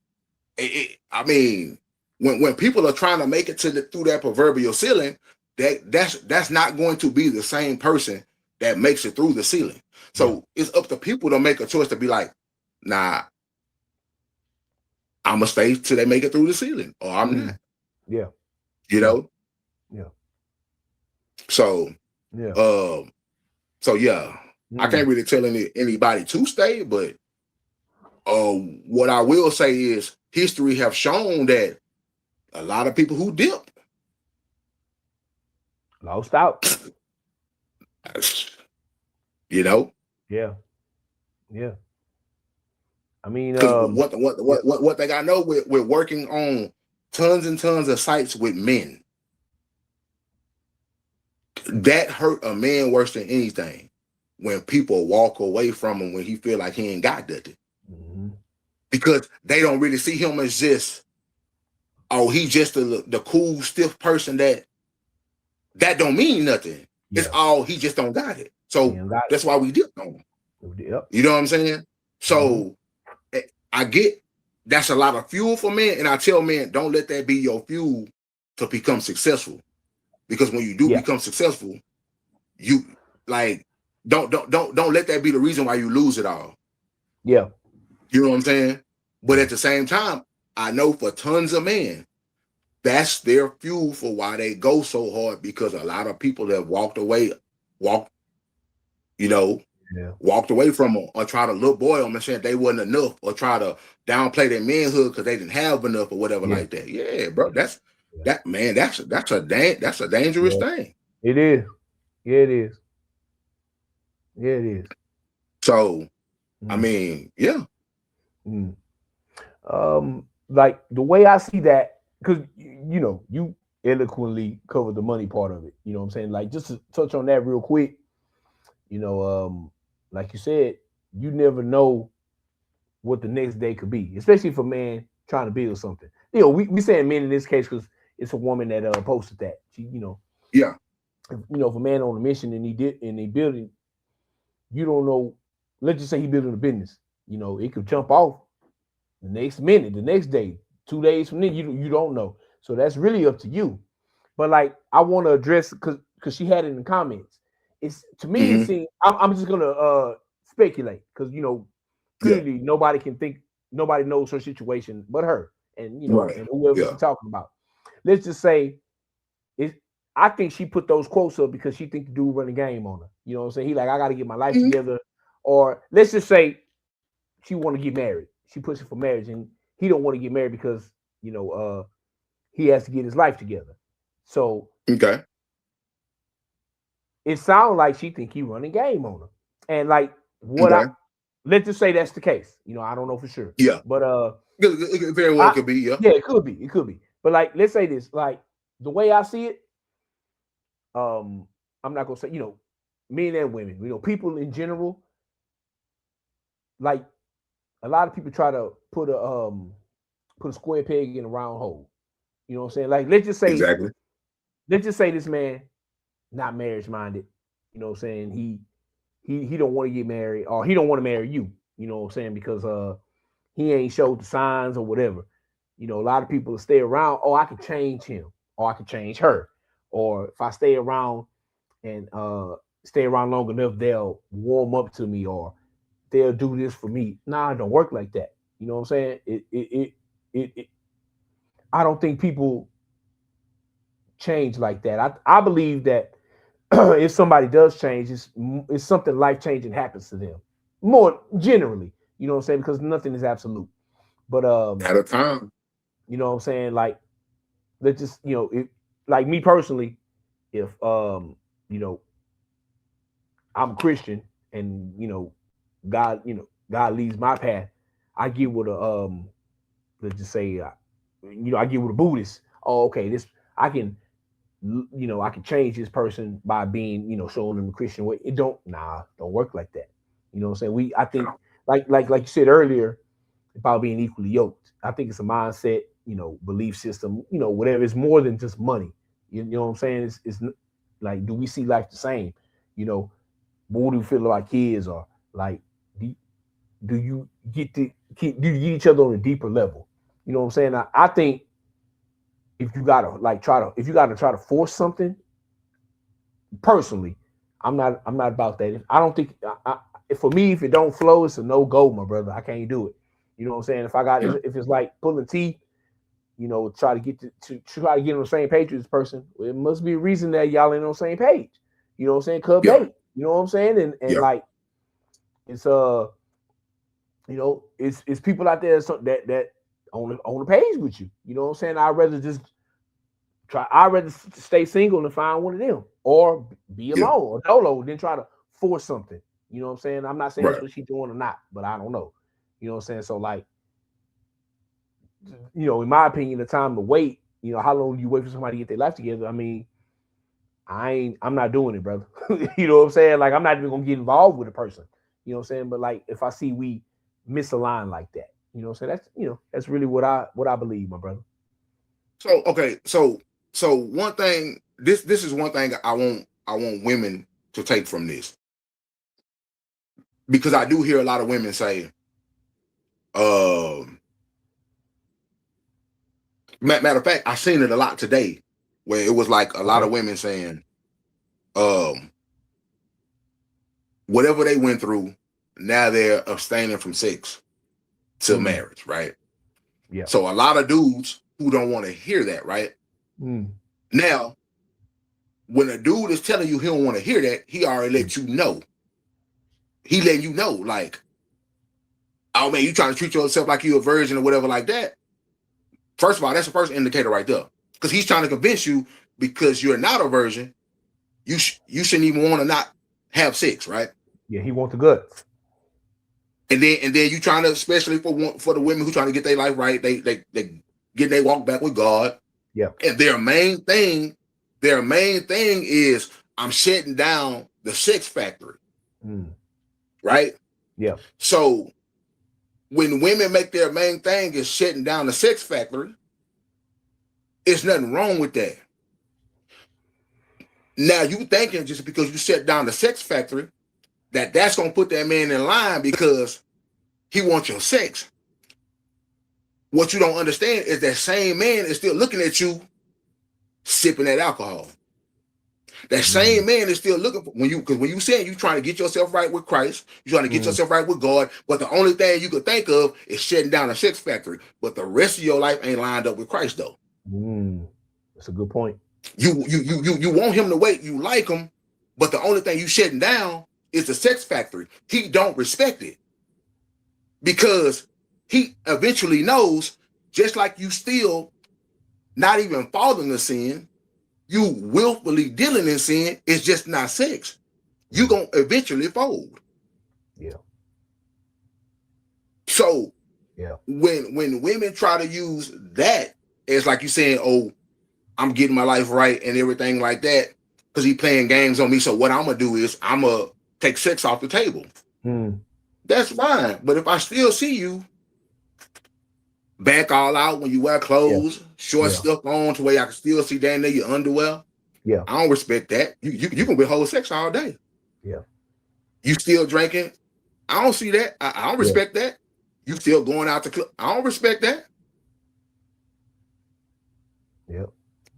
I mean, when people are trying to make it through that proverbial ceiling, that's not going to be the same person that makes it through the ceiling. So it's up to people to make a choice to be like, nah, I'm gonna stay till they make it through the ceiling, or I'm not. Yeah. You know. Yeah. So. Yeah. I can't really tell anybody to stay, but what I will say is history have shown that a lot of people who dip lost out. You know? Yeah. I mean, what they got to know, we're working on tons and tons of sites with men. That hurt a man worse than anything. When people walk away from him when he feel like he ain't got nothing. Because they don't really see him as just, he just the cool, stiff person that don't mean nothing. Yeah. It's he just don't got it. So that's why we dipped on him. Yep. You know what I'm saying? So I get that's a lot of fuel for men, and I tell men, don't let that be your fuel to become successful. Because when you do become successful, you like don't let that be the reason why you lose it all. Yeah. You know what I'm saying? But at the same time, I know for tons of men, that's their fuel for why they go so hard, because a lot of people have walked away, you know, Yeah. walked away from them, or try to look boy them and saying they wasn't enough, or try to downplay their manhood because they didn't have enough or whatever Yeah. like that. Yeah, bro, that's Yeah. that man. That's a dangerous Yeah. thing. It is. Yeah, it is. Yeah, it is. So I Mm. mean, yeah, Mm. Like the way I see that, because you eloquently covered the money part of it. You know what I'm saying? Like just to touch on that real quick, you know, like you said, you never know what the next day could be, especially for man trying to build something. We saying men in this case because it's a woman that posted that. She, yeah, if a man on a mission and he building, you don't know. Let's just say he building a business. It could jump off the next minute, the next day, 2 days from then. You don't know. So that's really up to you. But like I want to address because she had it in the comments. It's to me it hmm seems I'm just gonna speculate because yeah, clearly nobody knows her situation but her and right, and whoever yeah, she's talking about. Let's just say it. I think she put those quotes up because she think the dude run the game on her. You know what I'm saying? He like I got to get my life hmm together, or let's just say she want to get married. She pushing for marriage, and he don't want to get married because you know uh he has to get his life together. So okay, it sounds like she think he running game on her. And like what I okay, let's just say that's the case. I don't know for sure. yeah, But it very well I could be, yeah, yeah, it could be. It could be. But like let's say this, like the way I see it, um, I'm not gonna say, men and women, people in general, like a lot of people try to put a square peg in a round hole. You know what I'm saying? Like exactly, let's just say this man not marriage minded. You know what I'm saying? He don't want to get married or he don't want to marry you. You know what I'm saying? Because he ain't showed the signs or whatever. A lot of people stay around. Oh, I could change him, or I could change her, or if I stay around and stay around long enough, they'll warm up to me or they'll do this for me. Nah, it don't work like that. You know what I'm saying? It I don't think people change like that. I believe that if somebody does change, it's something life changing happens to them. More generally, you know what I'm saying? Because nothing is absolute. But at a time, you know what I'm saying? Like let's just, like me personally, if you know, I'm a Christian and God, God leads my path, I get with a let's just say I get with a Buddhist. Oh, okay, this I can I can change this person by being, showing them a Christian way. It don't work like that. You know what I'm saying? I think like you said earlier about being equally yoked. I think it's a mindset, belief system, whatever. It's more than just money. You know what I'm saying? It's like, do we see life the same? You know, what do we feel about kids or like do, do you get to do you get each other on a deeper level? You know what I'm saying? I think if you gotta try to force something, personally, I'm not about that. I don't think for me, if it don't flow, it's a no go, my brother. I can't do it. You know what I'm saying? yeah, If it's like pulling teeth, try to get to try to get on the same page with this person, well, it must be a reason that y'all ain't on the same page. You know what I'm saying? Cub yeah, date. You know what I'm saying? And yeah, like it's it's people out there that on the page with you. You know what I'm saying? I'd rather stay single and find one of them, or be yeah, alone or dolo than try to force something. You know what I'm saying? I'm not saying that's right. what she's doing or not, but I don't know. You know what I'm saying? So like, in my opinion, the time to wait. How long do you wait for somebody to get their life together? I mean, I'm not doing it, brother. You know what I'm saying? Like, I'm not even gonna get involved with a person. You know what I'm saying? But like, if I see we misalign like that, what I'm saying, that's really what I believe, my brother. So okay, so one thing, this is one thing I want women to take from this, because I do hear a lot of women say, um, matter of fact, I seen it a lot today, where it was like a lot Okay. of women saying, um, whatever they went through, now they're abstaining from sex to Mm, marriage, right? yeah. So a lot of dudes who don't want to hear that, right? Mm, Now, when a dude is telling you he don't want to hear that, he already mm, let you know he letting you know, like, oh man, you trying to treat yourself like you a virgin or whatever like that. First of all, that's the first indicator right there, because he's trying to convince you because you're not a virgin, you shouldn't even want to not have sex, right? Yeah, he wants the guts. And then you trying to, especially for the women who trying to get their life right, they get their walk back with God. Yeah. And their main thing is, I'm shutting down the sex factory. Right? Yeah. So when women make their main thing is shutting down the sex factory, it's nothing wrong with that. Now you thinking just because you shut down the sex factory that's gonna put that man in line because he wants your sex. What you don't understand is that same man is still looking at you sipping that alcohol. That same man is still looking for because when you saying you trying to get yourself right with Christ, you're trying to get yourself right with God, but the only thing you could think of is shutting down a sex factory. But the rest of your life ain't lined up with Christ though. That's a good point. You want him to wait, you like him, but the only thing you shutting down is the sex factory. He don't respect it because he eventually knows, just like you still not even falling to sin, you willfully dealing in sin, it's just not sex. You gonna eventually fold. Yeah. So yeah, when women try to use that as like you saying, oh, I'm getting my life right and everything like that, because he playing games on me. So what I'm gonna do is I'm gonna take sex off the table. That's fine. But if I still see you back all out when you wear clothes, short stuff on to where I can still see down there your underwear, I don't respect that. You can withhold sex all day. Yeah. You still drinking? I don't see that. I don't respect that. You still going out to club? I don't respect that. Yeah.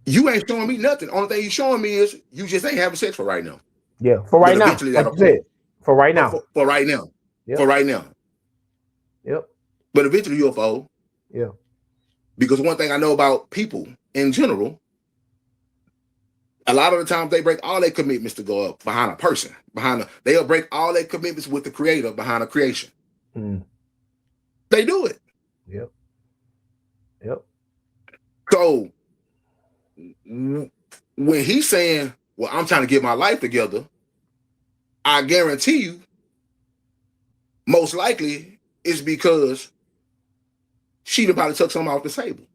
You ain't showing me nothing. Only thing you showing me is you just ain't having sex for right now. Yeah, for right now. Like you said, for right now. For right now. Yep. For right now. Yep. But eventually you'll fold. Yeah. Because one thing I know about people in general, a lot of the times they break all their commitments to go up behind a person. They'll break all their commitments with the creator behind a creation. They do it. Yep. Yep. So when he's saying, well, I'm trying to get my life together, I guarantee you, most likely it's because she about to took something off the table.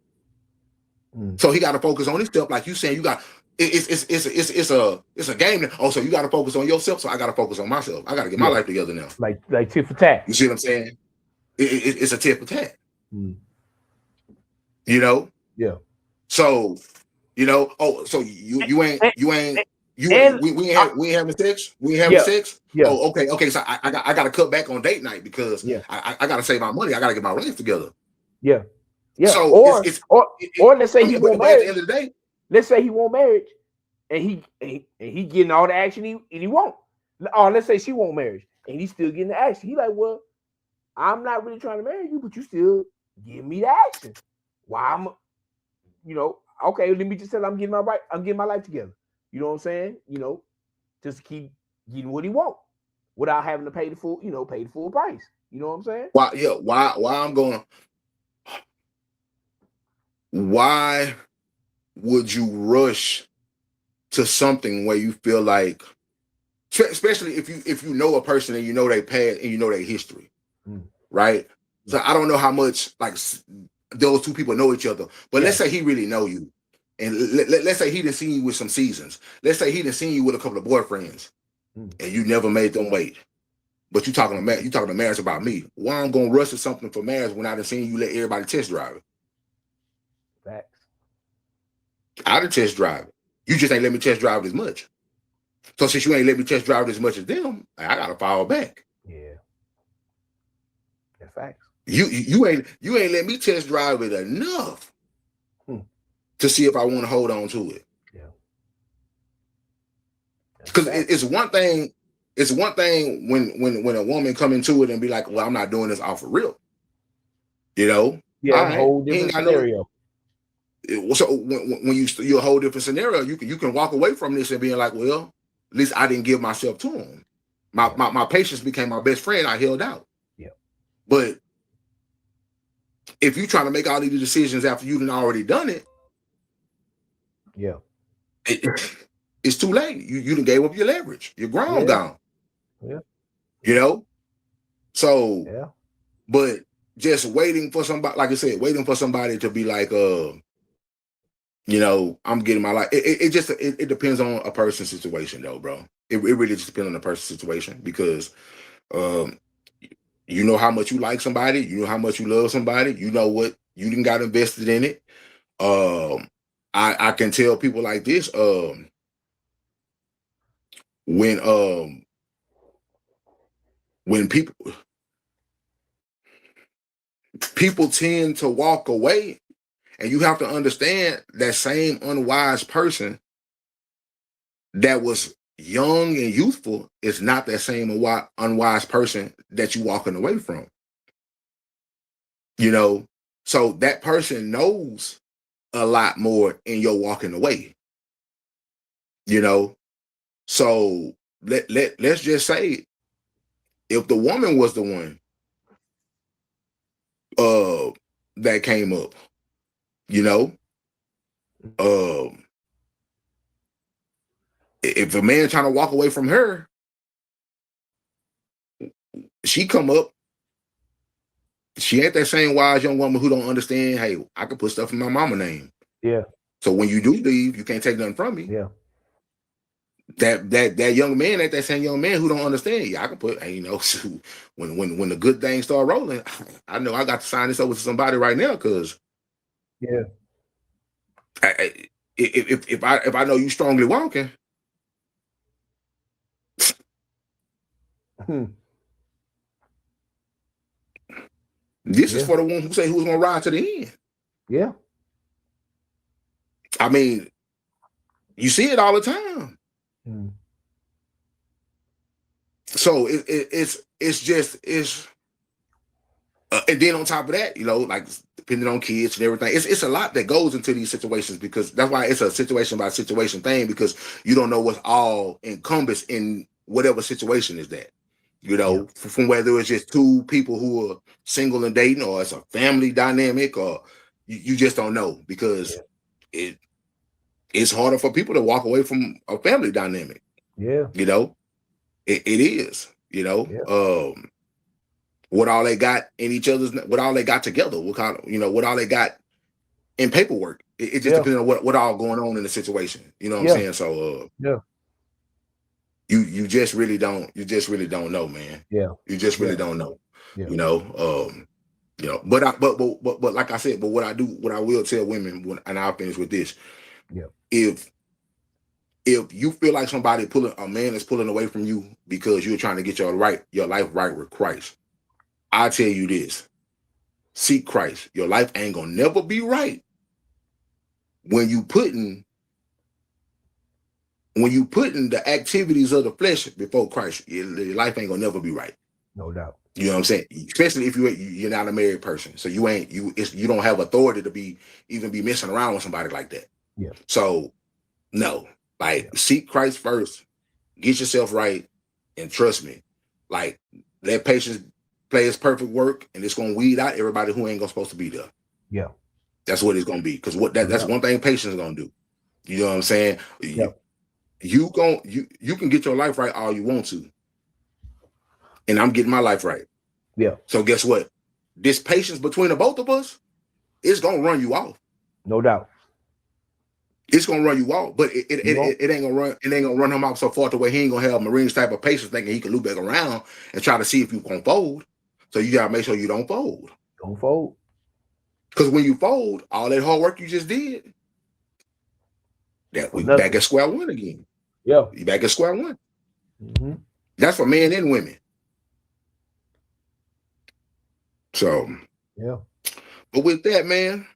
So he got to focus on himself, like you saying. You got it's a game. Oh, so you got to focus on yourself. So I got to focus on myself. I got to get my life together now. Like tit for tat. You see what I'm saying? It's a tit for tat. You know. Yeah. So, you know. Oh, so we ain't having sex. We ain't having sex. Yeah. Oh, okay. So I got to cut back on date night because I got to save my money. I got to get my life together. Yeah. Yeah. So or let's say he won't marriage. At the end of the day, let's say he won't marriage, and he getting all the action he won't. Or let's say she won't marriage, and he's still getting the action. He like, well, I'm not really trying to marry you, but you still give me the action. Why I'm, okay, let me just tell him I'm getting my life together. You know what I'm saying? Just keep getting what he want without having to pay the full price. You know what I'm saying? Why would you rush to something where you feel like, especially if you know a person and you know their past and you know their history, right? So I don't know how much like those two people know each other, but let's say he really know you, and let's say he done seen you with some seasons. Let's say he done seen you with a couple of boyfriends, and you never made them wait. But you talking to marriage about me. Why I'm gonna rush to something for marriage when I done seen you let everybody test drive it? Facts. I done test drive it. You just ain't let me test drive it as much. So since you ain't let me test drive it as much as them, I gotta fall back. Yeah. That's facts. You ain't let me test drive it enough to see if I want to hold on to it. Yeah. Because it's one thing. It's one thing when a woman come into it and be like, "Well, I'm not doing this off for real." Yeah, a whole different scenario. So when you're a whole different scenario, you can walk away from this and being like, "Well, at least I didn't give myself to him. My patience became my best friend. I held out. Yeah. But if you trying to make all these decisions after you done already done it, Yeah. it it's too late. You done gave up your leverage. Your ground Yeah. gone. Yeah. You know? So, Yeah. but just waiting for somebody, like I said, waiting for somebody to be like, I'm getting my life. It depends on a person's situation though, bro. It really just depends on the person's situation because um you know how much you like somebody, you know how much you love somebody, you know what you didn't got invested in it. Um I can tell people like this, when when people tend to walk away, and you have to understand that same unwise person that was young and youthful is not that same unwise person that you walking away from. You know, so that person knows a lot more in your walking away. You know, so let's just say if the woman was the one uh that came up, you know, um if a man trying to walk away from her, she come up, she ain't that same wise young woman who don't understand, hey, I can put stuff in my mama name. Yeah. So when you do leave, you can't take nothing from me. Yeah. That young man ain't that same young man who don't understand. Yeah, I can put, hey, shoot, when the good things start rolling, I know I got to sign this over to somebody right now because Yeah. if I know you strongly walking, Hmm. this is Yeah. for the one who say who's gonna ride to the end. Yeah. I mean, you see it all the time. Hmm. So it's and then on top of that, like depending on kids and everything, it's a lot that goes into these situations because that's why it's a situation by situation thing because you don't know what's all encompassed in whatever situation is that. Yeah. From whether it's just two people who are single and dating, or it's a family dynamic, or you just don't know because Yeah. it's harder for people to walk away from a family dynamic. Yeah. You know, it is. Yeah. What all they got in each other's, what all they got together, what kind of, what all they got in paperwork. It just Yeah. depends on what all going on in the situation. You know what I'm Yeah. saying? So Yeah. you just really don't know, man. Yeah. You just really Yeah. don't know. Yeah. You know, but like I said, but what I will tell women, and I'll finish with this: Yeah. if you feel like a man is pulling away from you because you're trying to get your life right with Christ, I tell you this: seek Christ. Your life ain't gonna never be right when you putting the activities of the flesh before Christ. Your life ain't gonna never be right. No doubt. You know what I'm saying? Especially if you're not a married person, so you don't have authority to even be messing around with somebody like that. Yeah. So no, like Yeah. seek Christ first, get yourself right, and trust me, like let patience play its perfect work, and it's gonna weed out everybody who ain't gonna supposed to be there. Yeah. That's what it's gonna be. Because No that's doubt. one thing patience is gonna do. You know what I'm saying? Yeah. You can get your life right all you want to, and I'm getting my life right. Yeah. So guess what? This patience between the both of us, it's gonna run you off. No doubt. It's gonna run you off, but You won't. it ain't gonna run. It ain't gonna run him off so far to where he ain't gonna have Marines type of patience, thinking he can loop back around and try to see if you gonna fold. So you gotta make sure you don't fold. Don't fold Because when you fold, all that hard work you just did, that for we back nothing. at square one again. Yeah. You back at square one. Mm-hmm. That's for men and women. So, Yeah. but with that, man,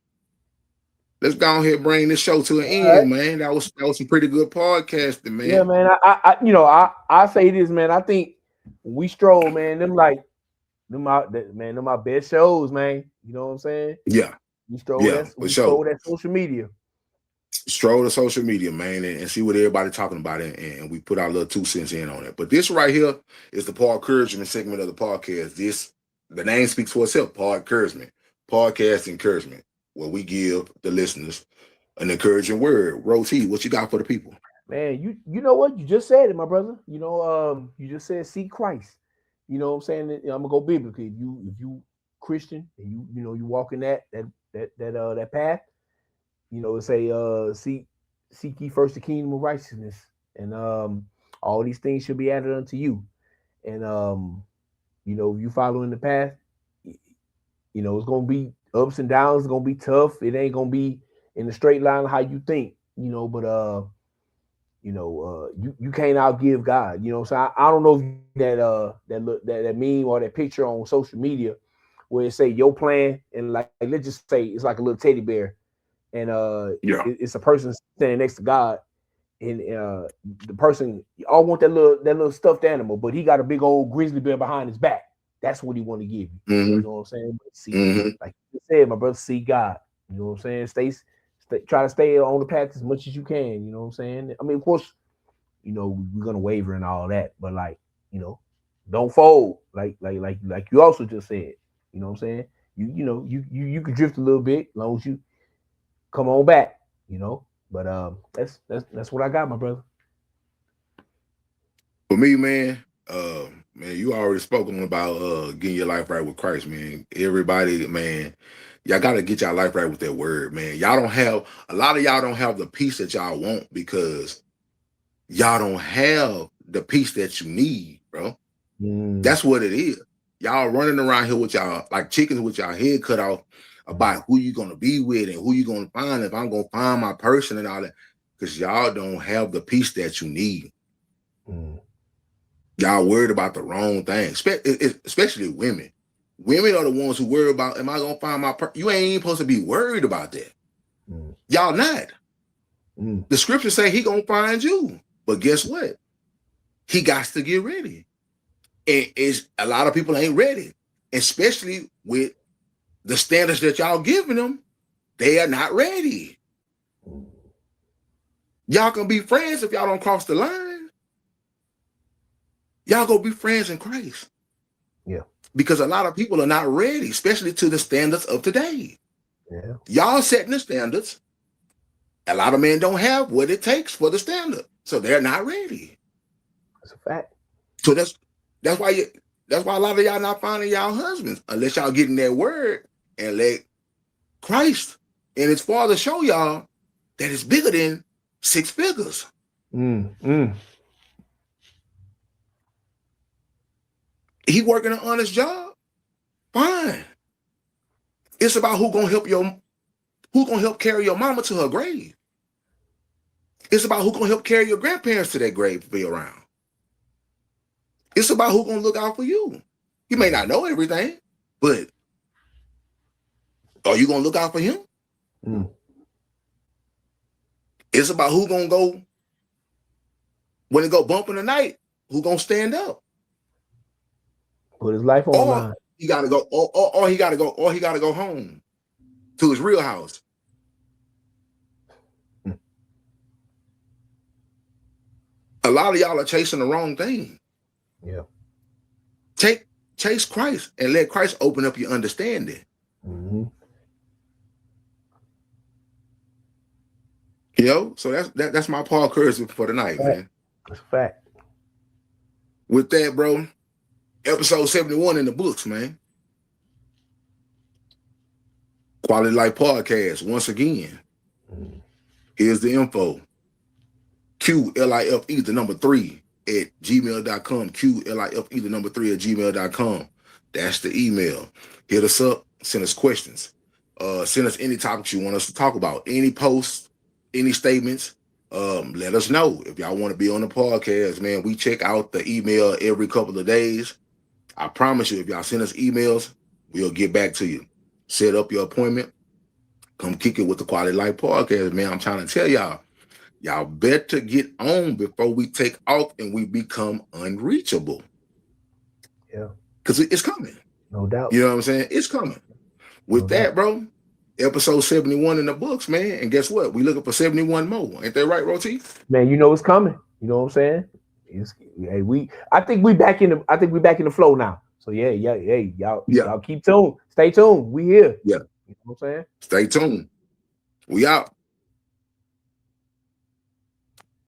let's go ahead and bring this show to an All right. end, man. That was some pretty good podcasting, Yeah, man. man. I say this, man. I think we stroll, man. Them my best shows, man. You know what I'm saying? Yeah, We stroll yeah, that for we sure. stroll that social media. stroll to social media, man, and see what everybody talking about it, and we put our little 2 cents in on it. But this right here is the Paul encouragement segment of the podcast. The name speaks for itself. Paul encouragement, podcast encouragement, where we give the listeners an encouraging word. Roti, what you got for the people? Man, you know what? You just said it, my brother. You just said seek Christ. You know what I'm saying? I'm gonna go biblically. If you Christian and you walk in that path, it say seek ye first the kingdom of righteousness, and all these things should be added unto you. And if you following the path, it's gonna be ups and downs, it's gonna be tough. It ain't gonna be in the straight line how you think, but you can't outgive God. So I don't know if that meme or that picture on social media where it say your plan, and like let's just say it's like a little teddy bear, and Yeah. it's a person standing next to God, and the person all want that little stuffed animal, but he got a big old grizzly bear behind his back. That's what he want to give you. Mm-hmm. You know what I'm saying? But see, Mm-hmm. like you said, my brother, see God. You know what I'm saying? Try to stay on the path as much as you can. You know what I'm saying? I mean, of course, we're gonna waver and all that, but like, don't fold. Like you also just said. You know what I'm saying? You could drift a little bit as long as you come on back. But that's what I got, my brother. For me, man, you already spoken about getting your life right with Christ, man. Everybody, man, y'all gotta get y'all life right with that word, man. Y'all don't have a lot of y'all don't have the peace that y'all want because y'all don't have the peace that you need, bro. Mm. That's what it is. Y'all running around here with y'all like chickens with y'all head cut off about who you gonna be with and who you gonna find, if I'm gonna find my person and all that. Because y'all don't have the peace that you need. Mm. Y'all worried about the wrong thing, especially women. Women are the ones who worry about, am I gonna find my person? You ain't even supposed to be worried about that. Mm. Y'all not. Mm. The scriptures say he gonna find you. But guess what? He got to get ready. And it's a lot of people ain't ready, especially with the standards that y'all giving them. They are not ready. Mm. Y'all can be friends if y'all don't cross the line. Y'all go be friends in Christ. Yeah. Because a lot of people are not ready, especially to the standards of today. Yeah. Y'all setting the standards. A lot of men don't have what it takes for the standard, so they're not ready. That's a fact. So that's why that's why a lot of y'all not finding y'all husbands unless y'all getting that word and let Christ and his Father show y'all that it's bigger than 6 figures. Mm. Mm. He working an honest job, fine. It's about who gonna help carry your mama to her grave. It's about who gonna help carry your grandparents to that grave to be around. It's about who gonna look out for you. You may not know everything, but are you gonna look out for him? Mm. It's about who gonna go when it go bump in the night. Who gonna stand up? Put his life on the Or line. he gotta go, or he gotta go home to his real house. Mm. A lot of y'all are chasing the wrong thing. Yeah. Chase Christ and let Christ open up your understanding. Mm-hmm. So that's my Paul Curtis for tonight, man. That's a fact. With that, bro, episode 71 in the books, man. Quality Life Podcast. Once again, Mm. here's the info. QLIFE, the number 3 at gmail.com. QLIFE, the number 3 at gmail.com. That's the email. Hit us up. Send us questions. Send us any topics you want us to talk about. Any posts, any statements. Let us know. If y'all want to be on the podcast, man, we check out the email every couple of days. I promise you, if y'all send us emails, we'll get back to you. Set up your appointment. Come kick it with the Quality Life Podcast, man. I'm trying to tell y'all better get on before we take off and we become unreachable. Yeah. Because it's coming. No doubt. You know what I'm saying? It's coming. No With doubt. that, bro, episode 71 in the books, man. And guess what? We looking for 71 more. Ain't that right, Roti? Man, you know it's coming. You know what I'm saying? Hey, I think we back in the flow now. So yeah, hey, y'all keep tuned. Stay tuned. We here. Yeah. You know what I'm saying? Stay tuned. We out.